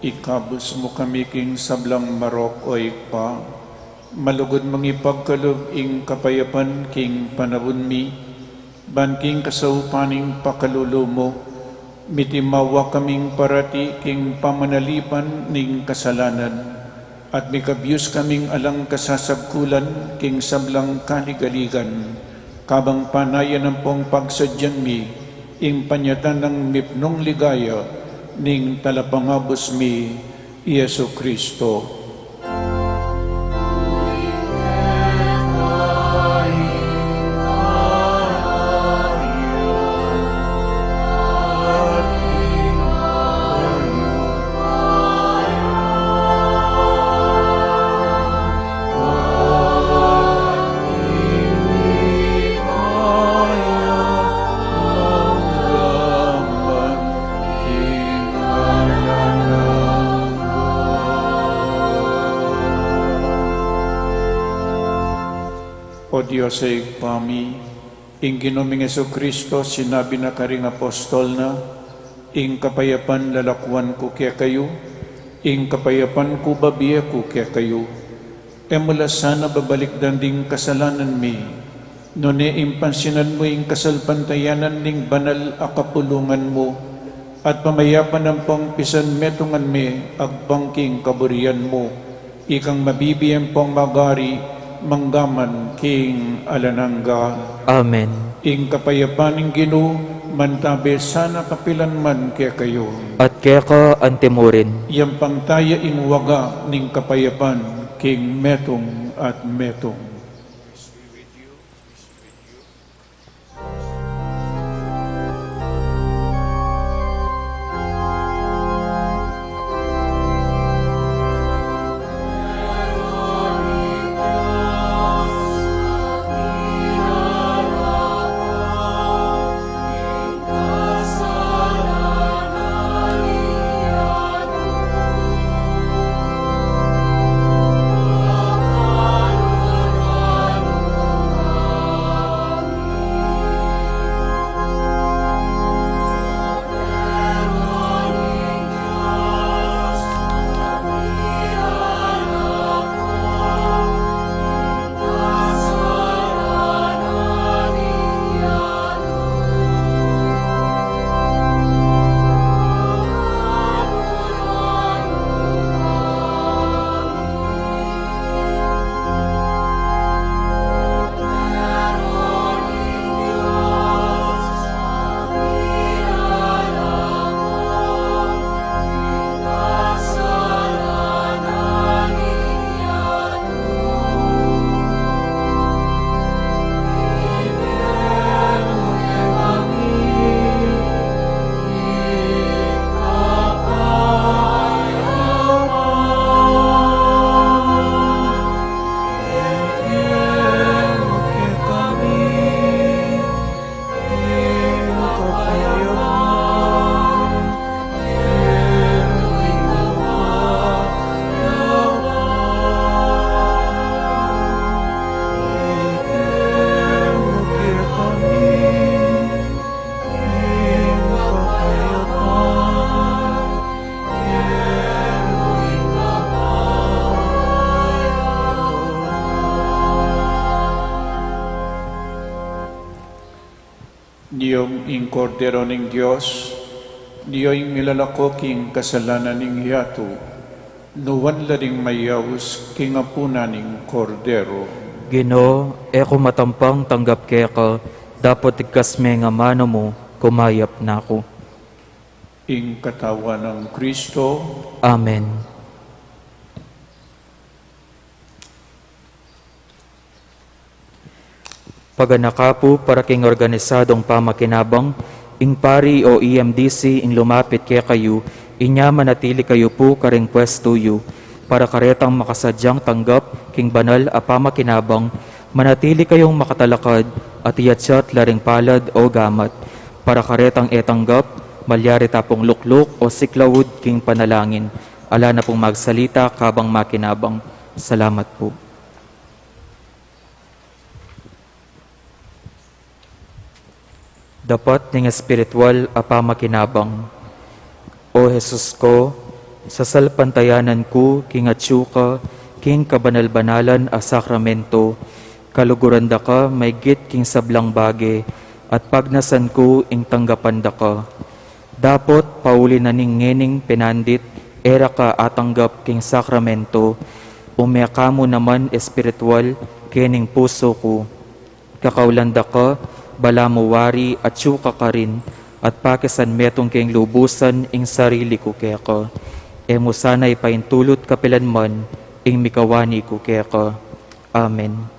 Ikabus mo kami king sablang marok o ikpa, malugod mangipagkalog ing kapayapan king panahon mi, ban king kasaupaning pakalulo mo, mitimawa kaming parati king pamanalipan ning kasalanan, at mikabyus kaming alang kasasabkulan king sablang kaligaligan, kabang panayan ng pong pagsadyan mi, ing panyatan ng mipnong ligaya, ning talapangabos mi, Yesu Kristo. O Diyos ay pami, ing ginuming Yesu Kristo, sinabi na karing apostol na, ing kapayapan lalakwan ko kaya kayo, ing kapayapan ko babiya ko kaya kayo. E mula sana babalik ding kasalanan mi, nune impansinan mo ing kasalpantayanan ning banal akapulungan mo, at pamayapan ng pangpisan metungan mi, agbangking kaburian mo, ikang mabibiyang pang magari, manggaman king alanangga. Amen. Ing kapayapan ng Ginoo, mantabe sana kapilan man kaya kayo. At kaya ka antimurin. Yang pangtaya ing waga ning kapayapan, king metong at metong. Niyong ing kordero ning Diyos, niyo ing milalako king kasalanan ning hiyato, nuwan lading mayawus king apuna ning kordero. Ginoo, eko matampang tanggap kaya ka, dapat ikas may nga mano mo, kumayap na ako. Ing katawan ng Kristo, Amen. Paganakapo para king organisadong pamakinabang, ing pari o EMDC ing lumapit kaya kayo, inya manatili kayo po karing pwesto yu, para karetang makasadyang tanggap king banal a pamakinabang, manatili kayong makatalakad at iyatsat laring palad o gamat, para karetang etanggap, malyari tapong lukluk o siklawud king panalangin, ala na pong magsalita kabang makinabang. Salamat po. Dapat ning espiritual a pamakinabang. O Jesus ko, sa salpantayanan ko, king atsyuka, king kabanal-banalan a sakramento, kaluguranda ka, may git king sablang bage, at pagnasan ko, ing tanggapan da ka. Dapot, pauli na ning ngening pinandit, era ka atanggap king sakramento, umeka mo naman espiritual, kining puso ko. Kakaulanda ka, bala mo wari at syuka ka rin, at pakisan metong keng lubusan ing sarili ko kaya ka. E mo sana'y paintulot kapilanman, ing mikawani ko kaya ka. Amen.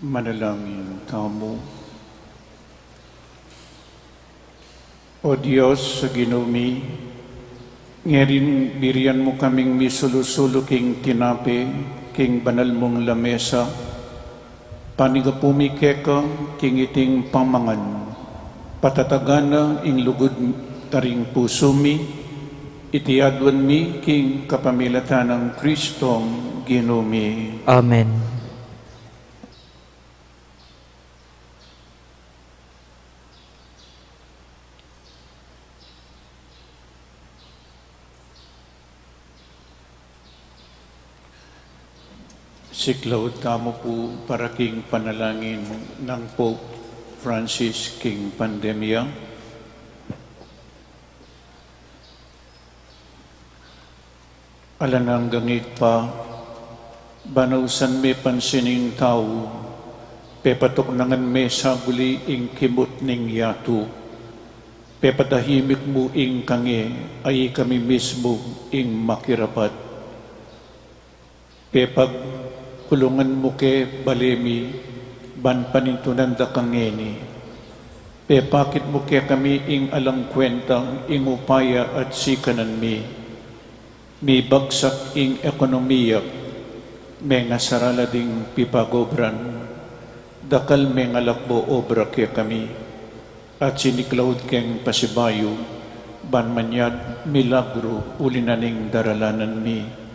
Manalangin kamo. O Diyos sa ginumi, ngayon biriyan mo kaming misulusulo king tinapi, king banal mong lamesa, panigapumi keka king iting pamangan, patatagana ing lugod taring pusumi, itiadwan mi king kapamilatan ng Kristong ginumi. Amen. Siklaw tamo po para king panalangin ng Pope Francis king pandemya. Alanang gangit pa, banausan me pansining tao, pepatok nangan me sa guli ing kimot ning yatu, pepatahimik mo ing kange, ay kami mismo ing makirapat. Pepag kulungan mo ke balemi, ban panintunan da kangeni. Pepakit mo ke kami ing alang kwentang ing upaya at sikanan mi. Mi bagsak ing ekonomiya, may ngasarala ding pipagobran. Dakal may ngalakbo obra ke kami. At siniklaud keng pasibayo, ban manyad milagro ulinaning daralanan mi.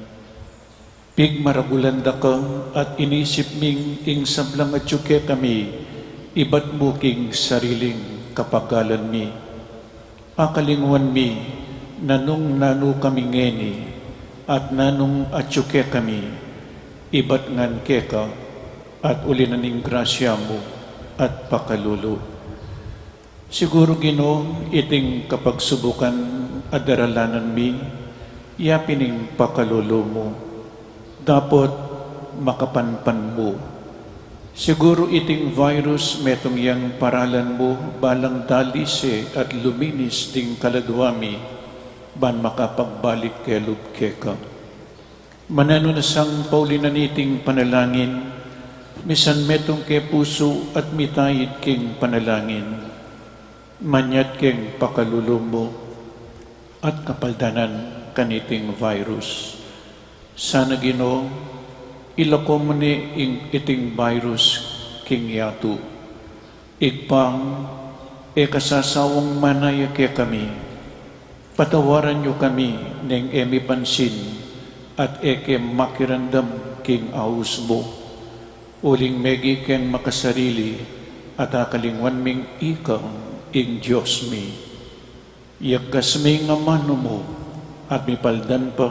Pig maragulanda ka at inisip ming ing sablang at yuke kami, iba't buking sariling kapagalan mi. Akalingwan mi, nanong nanu kami ngeni, at nanong at yuke kami, iba't ngan keka, at ulinaning grasya mo, at pakalulu. Siguro Ginoo, iting kapagsubukan at daralanan mi, yapining pakalulu mo, dapat makapanpan mo. Siguro iting virus metong yang paralan mo balang dalise at luminis ding kaladwami ban makapagbalik ke lubkeka. Manano na sang paulinan iting panalangin, misan metong ke puso at mitayid king panalangin, manyat king pakalulumbo at kapaldanan kaniting virus. Sana Ginoo, ilako mo ni iting virus king yatu. Igpang kasasawang manaya ke kami. Patawaran niyo kami ng emi pansin at eke makirandam king aus mo. Uling megi ken makasarili at akalingwan ming ikaw ing Diyos mi. Yakas mi nga mano mo at mipaldan pa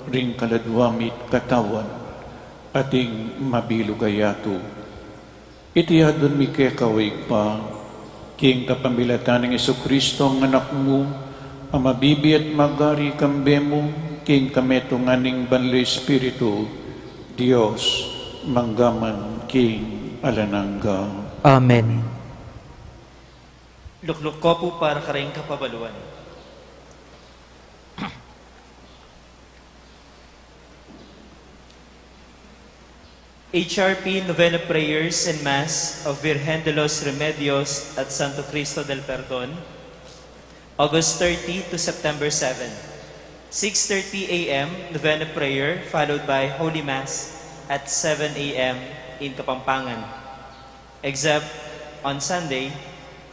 ring kaladwamit katawan ating mabilugayato. Itiyadon mi kekawig pa, king kapamilatan ng Iso-Kristo ang anak mo, ang mabibi at magari kambe mo, king kametunganing banlo Espiritu, Diyos, manggaman, king alanangga. Amen. Lukluk ko po para karing kapabaluan. HRP Novena Prayers and Mass of Virgen de los Remedios at Santo Cristo del Perdon, August 30 to September 7. 6:30 a.m. Novena Prayer followed by Holy Mass at 7 a.m. in Kapampangan. Except on Sunday,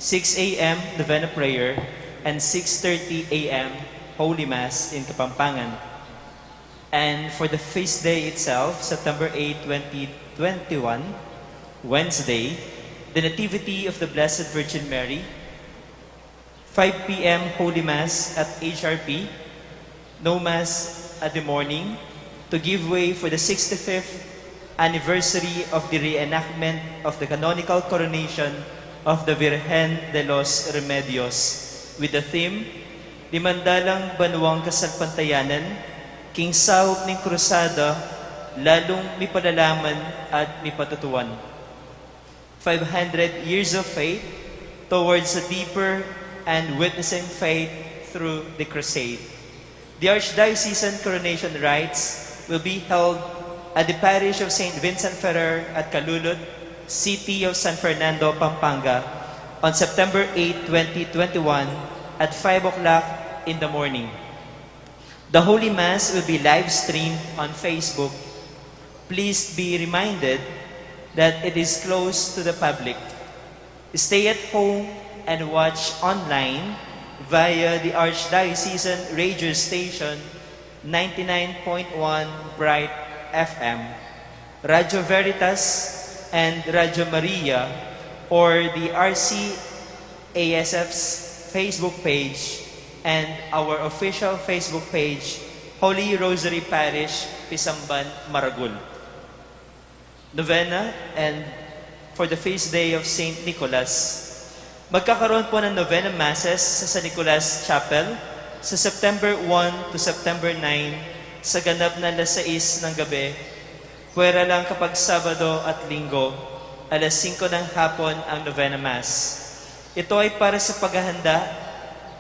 6 a.m. Novena Prayer and 6:30 a.m. Holy Mass in Kapampangan. And for the feast day itself, September 8, 2021, Wednesday, the Nativity of the Blessed Virgin Mary, 5 p.m. Holy Mass at HRP, no Mass at the morning, to give way for the 65th anniversary of the reenactment of the canonical coronation of the Virgen de los Remedios, with the theme, Limandalang Banwang Kasalpantayanan, King Sahop ng Krusada, lalong mipalalaman at mipatutuan. 500 years of faith towards a deeper and witnessing faith through the crusade. The Archdiocesan coronation rites will be held at the parish of St. Vincent Ferrer at Kalulud City of San Fernando, Pampanga, on September 8, 2021 at 5 o'clock in the morning. The Holy Mass will be live streamed on Facebook. Please be reminded that it is closed to the public. Stay at home and watch online via the Archdiocesan radio station 99.1 Bright FM, Radio Veritas and Radio Maria, or the RCASF's Facebook page and our official Facebook page, Holy Rosary Parish, Pisamban, Maragul. Novena and for the feast day of Saint Nicholas. Magkakaroon po ng novena masses sa San Nicolas Chapel sa September 1 to September 9 sa ganap na alas 6 ng gabi. Puwera lang kapag Sabado at Linggo, alas 5 ng hapon ang novena mass. Ito ay para sa paghahanda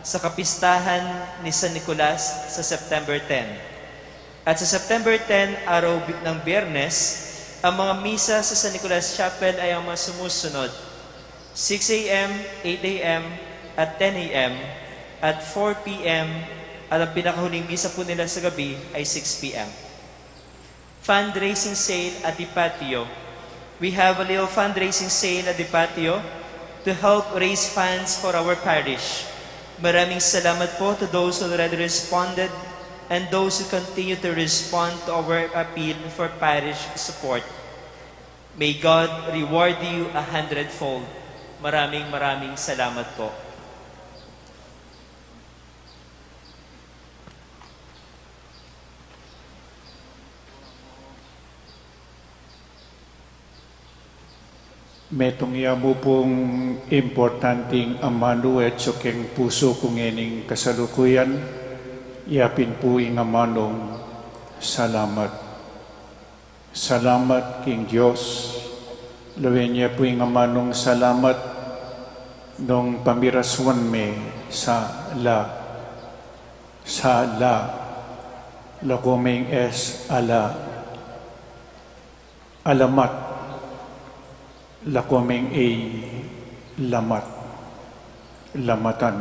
sa kapistahan ni San Nicolas sa September 10. At sa September 10, araw ng Biyernes, ang mga misa sa San Nicolas Chapel ay ang mga sumusunod: 6 a.m., 8 a.m., at 10 a.m., at 4 p.m., at ang pinakahuling misa po nila sa gabi ay 6 p.m. Fundraising sale at the patio. We have a little fundraising sale at the patio to help raise funds for our parish. Maraming salamat po to those who already responded and those who continue to respond to our appeal for parish support. May God reward you 100-fold. Maraming salamat po. Metong yamo pong importanteng amano at sukeng puso kong ening kasalukuyan, yapin po ing amanong salamat. Salamat king Diyos. Lawin niya po ing amanong salamat nung pamiraswan me sa lakomeng es alamat lakomeng lamatan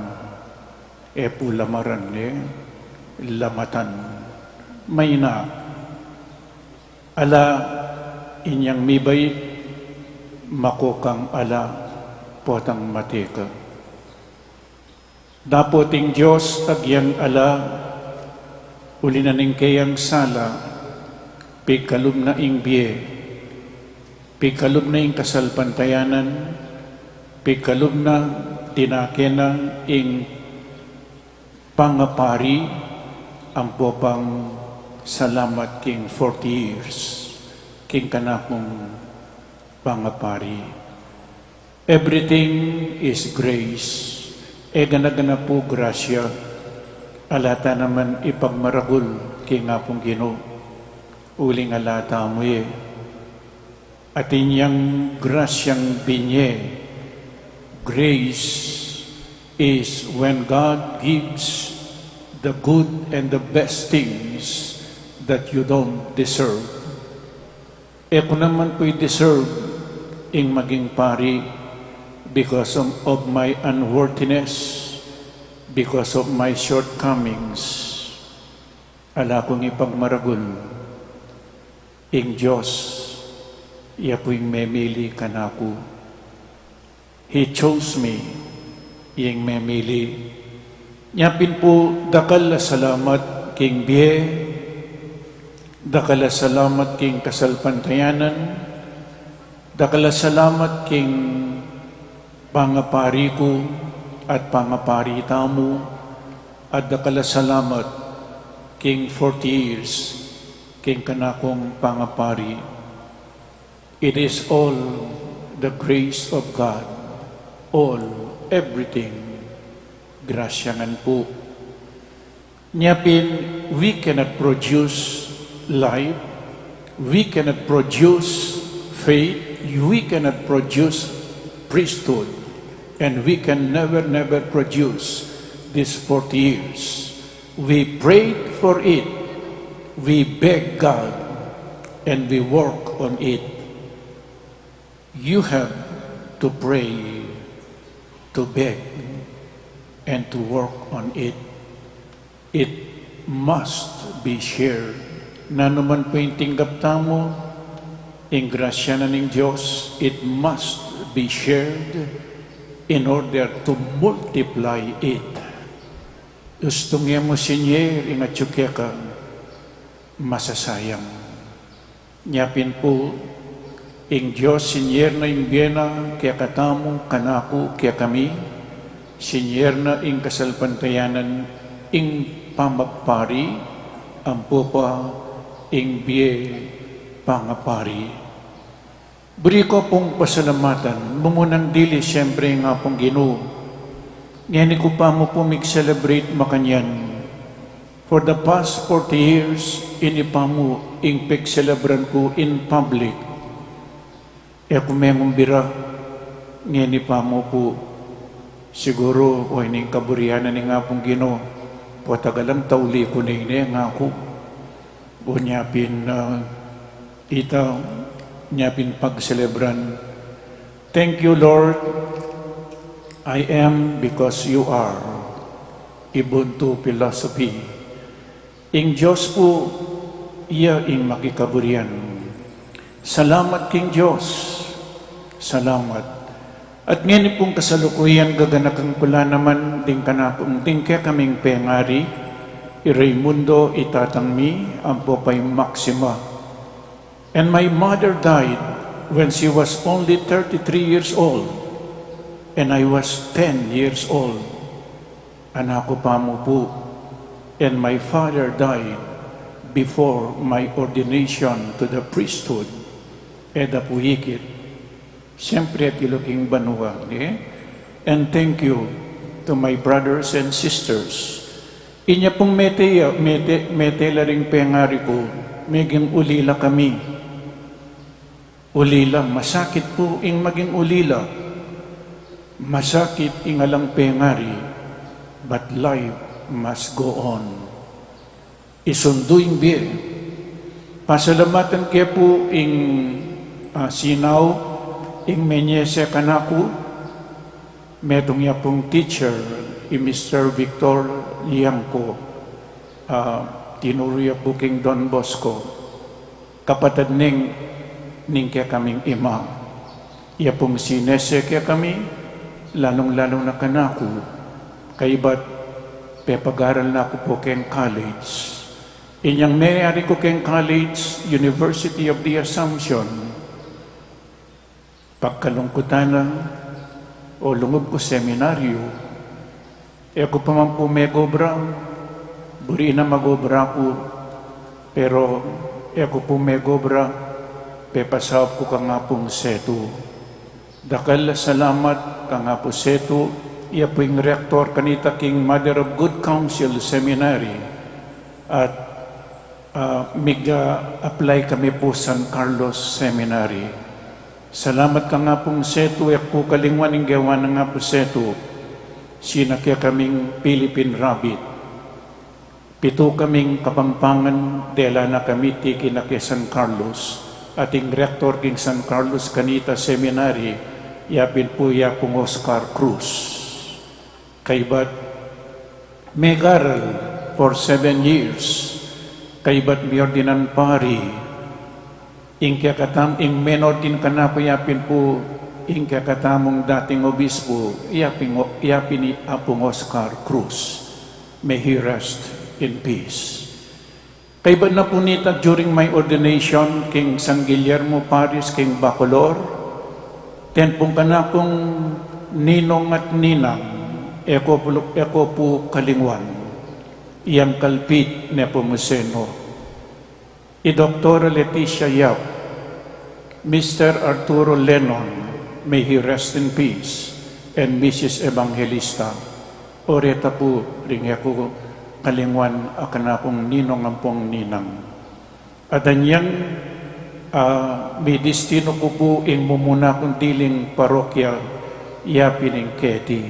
lamaran lamatan may na ala inyang mibay makukang ala potang matika dapoting Diyos agyang ala ulinaning kayang sala pikalum na ing biye pikalub na ing kasalpantayanan, pikalub na tinakena ing pangapari, ang popang salamat king 40 years, king kanakong pangapari. Everything is grace. Gana-gana po grasya, alata naman ipagmaragul king apong Ginoo. Uling alata mo at inyang grasyang binye. Grace is when God gives the good and the best things that you don't deserve. Kung naman ko'y deserve ing maging pari because of my unworthiness, because of my shortcomings, ala kong ipagmaragul ing Diyos. Iya po'y memili kanako. He chose me, iyang memili. Nyapin po, dakal salamat king biye, dakal salamat king kasalpantayanan, dakal salamat king pangapari ko at pangapari tamo, at dakal salamat king 40 years, king kanakong pangapari. It is all the grace of God, everything, grasyangan po. Nyapin, we cannot produce life, we cannot produce faith, we cannot produce priesthood, and we can never produce these 40 years. We prayed for it, we beg God, and we work on it. You have to pray, to beg, and to work on it. It must be shared. Na naman po yung tinggap tamo, ang grasya na ng Diyos, it must be shared in order to multiply it. Gusto nga mo sinyer, ingatsukya ka, masasayang. Nyapin po, ang Diyos, sinyer na yung biyena, kaya katamo, kanako, kaya kami, sinyer na yung kasalpantayanan, yung pamagpari, ang pupa, yung biye, pangapari. Buri ko pong pasalamatan, mumunang dili, siyempre nga pong Ginoo. Ngayon ko pa mo po mag-celebrate makanyan. For the past 40 years, inipa mo ing pag-celebran ko in public. E kung may mumbira, ngayon pa mo po, siguro, o ining kaburianan ni nga pong Ginoo, po tagalang tauli ko na ini nga ako. O nyapin ita, nyapin pag-celebran. Thank you, Lord. I am because you are. Ubuntu philosophy. Ing Diyos po, iya ing makikaburian. Salamat King Diyos. Salamat. At ngayon pong kasalukuyan gaganakang pula naman ding kanakong ding kaya kaming pengari, Raimundo itatangmi, ang popay Maxima. And my mother died when she was only 33 years old, and I was 10 years old. Anak ko pa mo po, and my father died before my ordination to the priesthood. Eda po higit. Siyempre at iluking banwa. And thank you to my brothers and sisters. Inya pong metela ring pengari ko, maging ulila kami. Ulila, masakit po ing maging ulila. Masakit ing alang pengari, but life must go on. Isunduing bir. Pasalamatan kaya po ing sinaw, ing menyese kanaku, metong ya pong teacher, Mr. Victor Liangco, tinuruya po king Don Bosco, kapatid ning kaya kaming ima. Iya pong sinese kaya kami, lalong-lalong na kanaku, kaibat pepagaral na ako po keng college. Inyang mayari ko keng college, University of the Assumption. Pagkalungkutan na, o lungob ko seminaryo, ako pa man po may gobra, buri na magobra ko, pero ako po may gobra, pepasawap ko ka nga pong seto. Dakal salamat ka nga po seto, iya po yung rector kanita king Mother of Good Counsel Seminary, at apply kami po San Carlos Seminary. Salamat ka nga pong seto, ako kalingwan ng gawa na nga po seto, sinakya kaming Philippine Rabbit. 7 kaming kapampangan, dela na kami tiki na kay San Carlos. Ating rector king San Carlos Kanita Seminary, yapin po yapong Oscar Cruz. Kaibat megaral for 7 years. Kaibat mi ordinan pari. Ing kakatam, menor din ka na po yapin po, ing kakatamong dating obispo, yapin ni Apong Oscar Cruz. May he rest in peace. Kaiba na po nita during my ordination, King San Guillermo Paris, King Bacolor, tenpong ka na pong ninong at ninang, eko po kalingwan, iyang kalpit na po museno. Dr. Leticia Yap, Mr. Arturo Lennon, may he rest in peace, and Mrs. Evangelista. Oreta po, ring ako kalingwan akan akong ninong ang pong ninang. At anyang may destino ko po in mumuna kong tiling parokya, yapin ng Keti.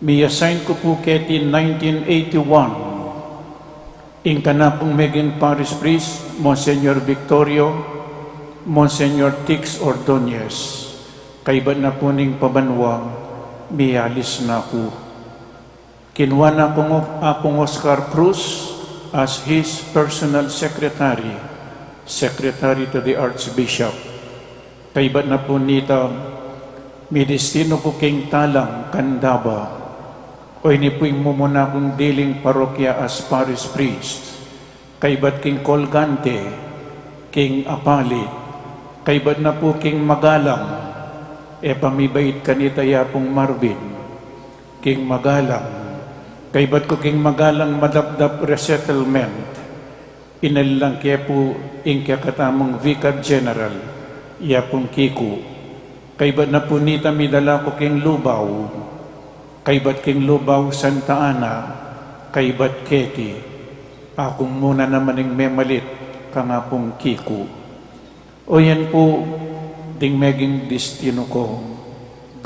May assign ko po Keti 1981. In kanapong maging parish priest, Monsignor Victorio, Monsignor Tix Ordonez, kaiba na po ning pabanwang, miyalis na po. Kinuha na akong Oscar Cruz as his personal secretary, secretary to the Archbishop. Kaiba na po nita, may destino po king talang kandaba, o ini po mumuna kong diling parokya as parish priest. Kaibat king Colgante, king Apalit, kaibat na po king Magalang, pamibait kanita yapong Marvin, king Magalang, kaibat ko king Magalang Madapdap Resettlement, inalilang kaya po kaya katamong Vicar General, yapong Kiku, kaibat na po nita midala ko king Lubaw, kaibat king Lubaw Santa Ana, kaibat Keti, akong muna naman ng memalit ka nga pong Kiku. O yan po, ding meging destino ko,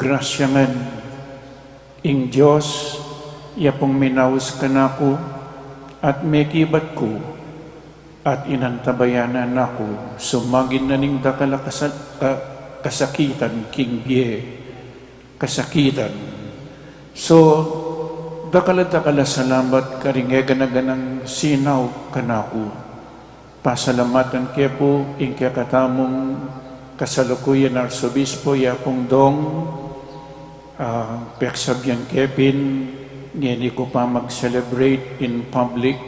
grasyangan, ing Diyos, iya pong minawas ka na ko, at mekibat ko, at inantabayanan ako, sumagin na ning dakala kasakitan, king Bie, kasakitan. So, dakala salamat karingegan-ganang sinaw kanaku. Pasalamatan kaya po ing kaya katamong kasalukuyan Arsobispo yapong dong Peksabyan Kevin ngeni ko pa mag-celebrate in public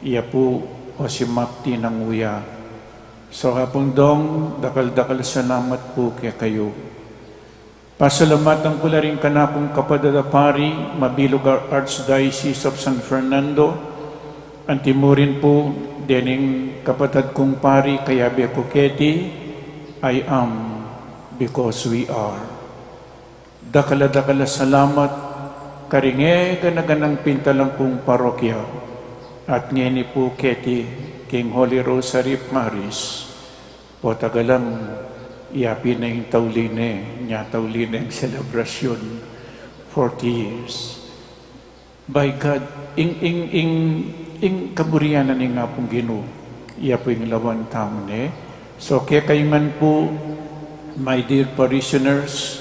iya po o si Mapti ng Uya. So hapong dong dakal salamat po kaya kayo. Pasalamatan ko na rin kanapong kapadadapari, Mabilog Archdiocese of San Fernando, ang timurin po, dening kapatid kong pari, kaya Bekuketi, I am because we are. Dakala salamat, karinge ganaganang pintalang kong parokya, at ngeni po Keti, King Holy Rosary Paris, po tagalang iapi na yung tauline, niya tauline ang selebrasyon, 40 years. By God, ing kaburianan ng nga pong Ginoo, iya po yung lawan taon So, kaya kayo man po, my dear parishioners,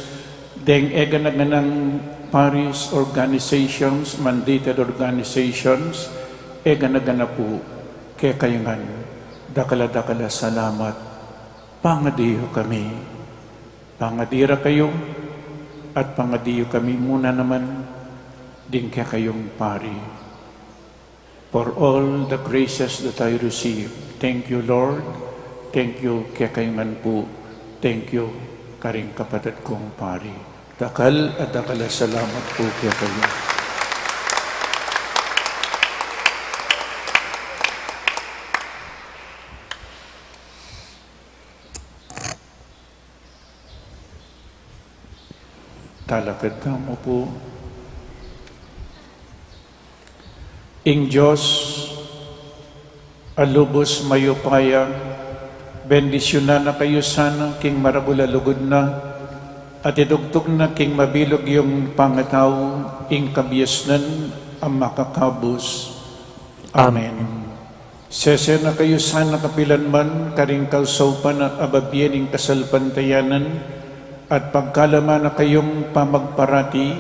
deng ega na ng parish organizations, mandated organizations, ega na po, kaya kayo man, dakala salamat. Pangadiyo kami. Pangadira kayo at pangadiyo kami muna naman din kaya kayong pari. For all the graces that I receive, thank you Lord, thank you kaya kayo man po, thank you karing kapatid kong pari. Dakal at dakala salamat po kaya kayo. Talakad mo po. Ing Diyos, alubos mayupaya, bendisyonan na kayo sana, king marabula lugod na, at idugtog na king mabilog yung pangataw, ing kabiyasnan ang makakabos. Amen. Sese na kayo sana kapilan man, karing kausapan at ababyen ing kasalpantayanan, at pagkalama na kayong pamagparati,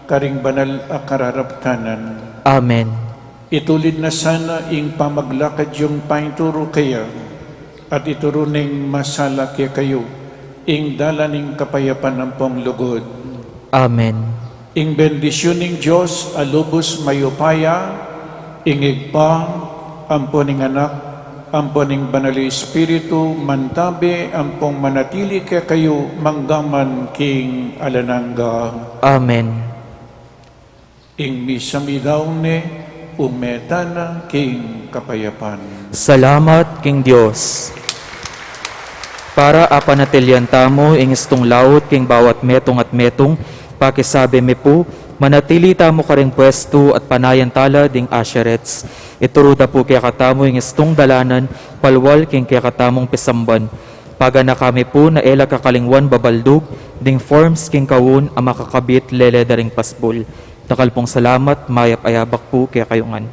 karing banal akararaptanan. Amen. Itulid na sana ing pamaglakad yung painturo kaya, at ituro ning masala kaya kayo, ing dala ning kapayapan ng panglugod. Amen. Ing bendisyon ning Diyos, alubos mayupaya, ing igpa, amponing anak, amponing banali Espiritu, mantabi, ampong manatili kaya kayo, manggaman king alanangga. Amen. Ing misamidaw ne, umetana king kapayapan. Salamat, King Diyos. Para apanatilyan tamo, ing istong laut, king bawat metong at metong, pakisabi mi po, manatili tamo karing pwesto at panayan tala ding asherets. Ituruda po kaya katamo yung istong dalanan, palwal king kaya katamong pisamban. Paga na kami po na ela kakalingwan babaldug, ding forms king kawun ang makakabit lele daring pasbol. Takal pong salamat, mayap ayabak po kaya kayungan.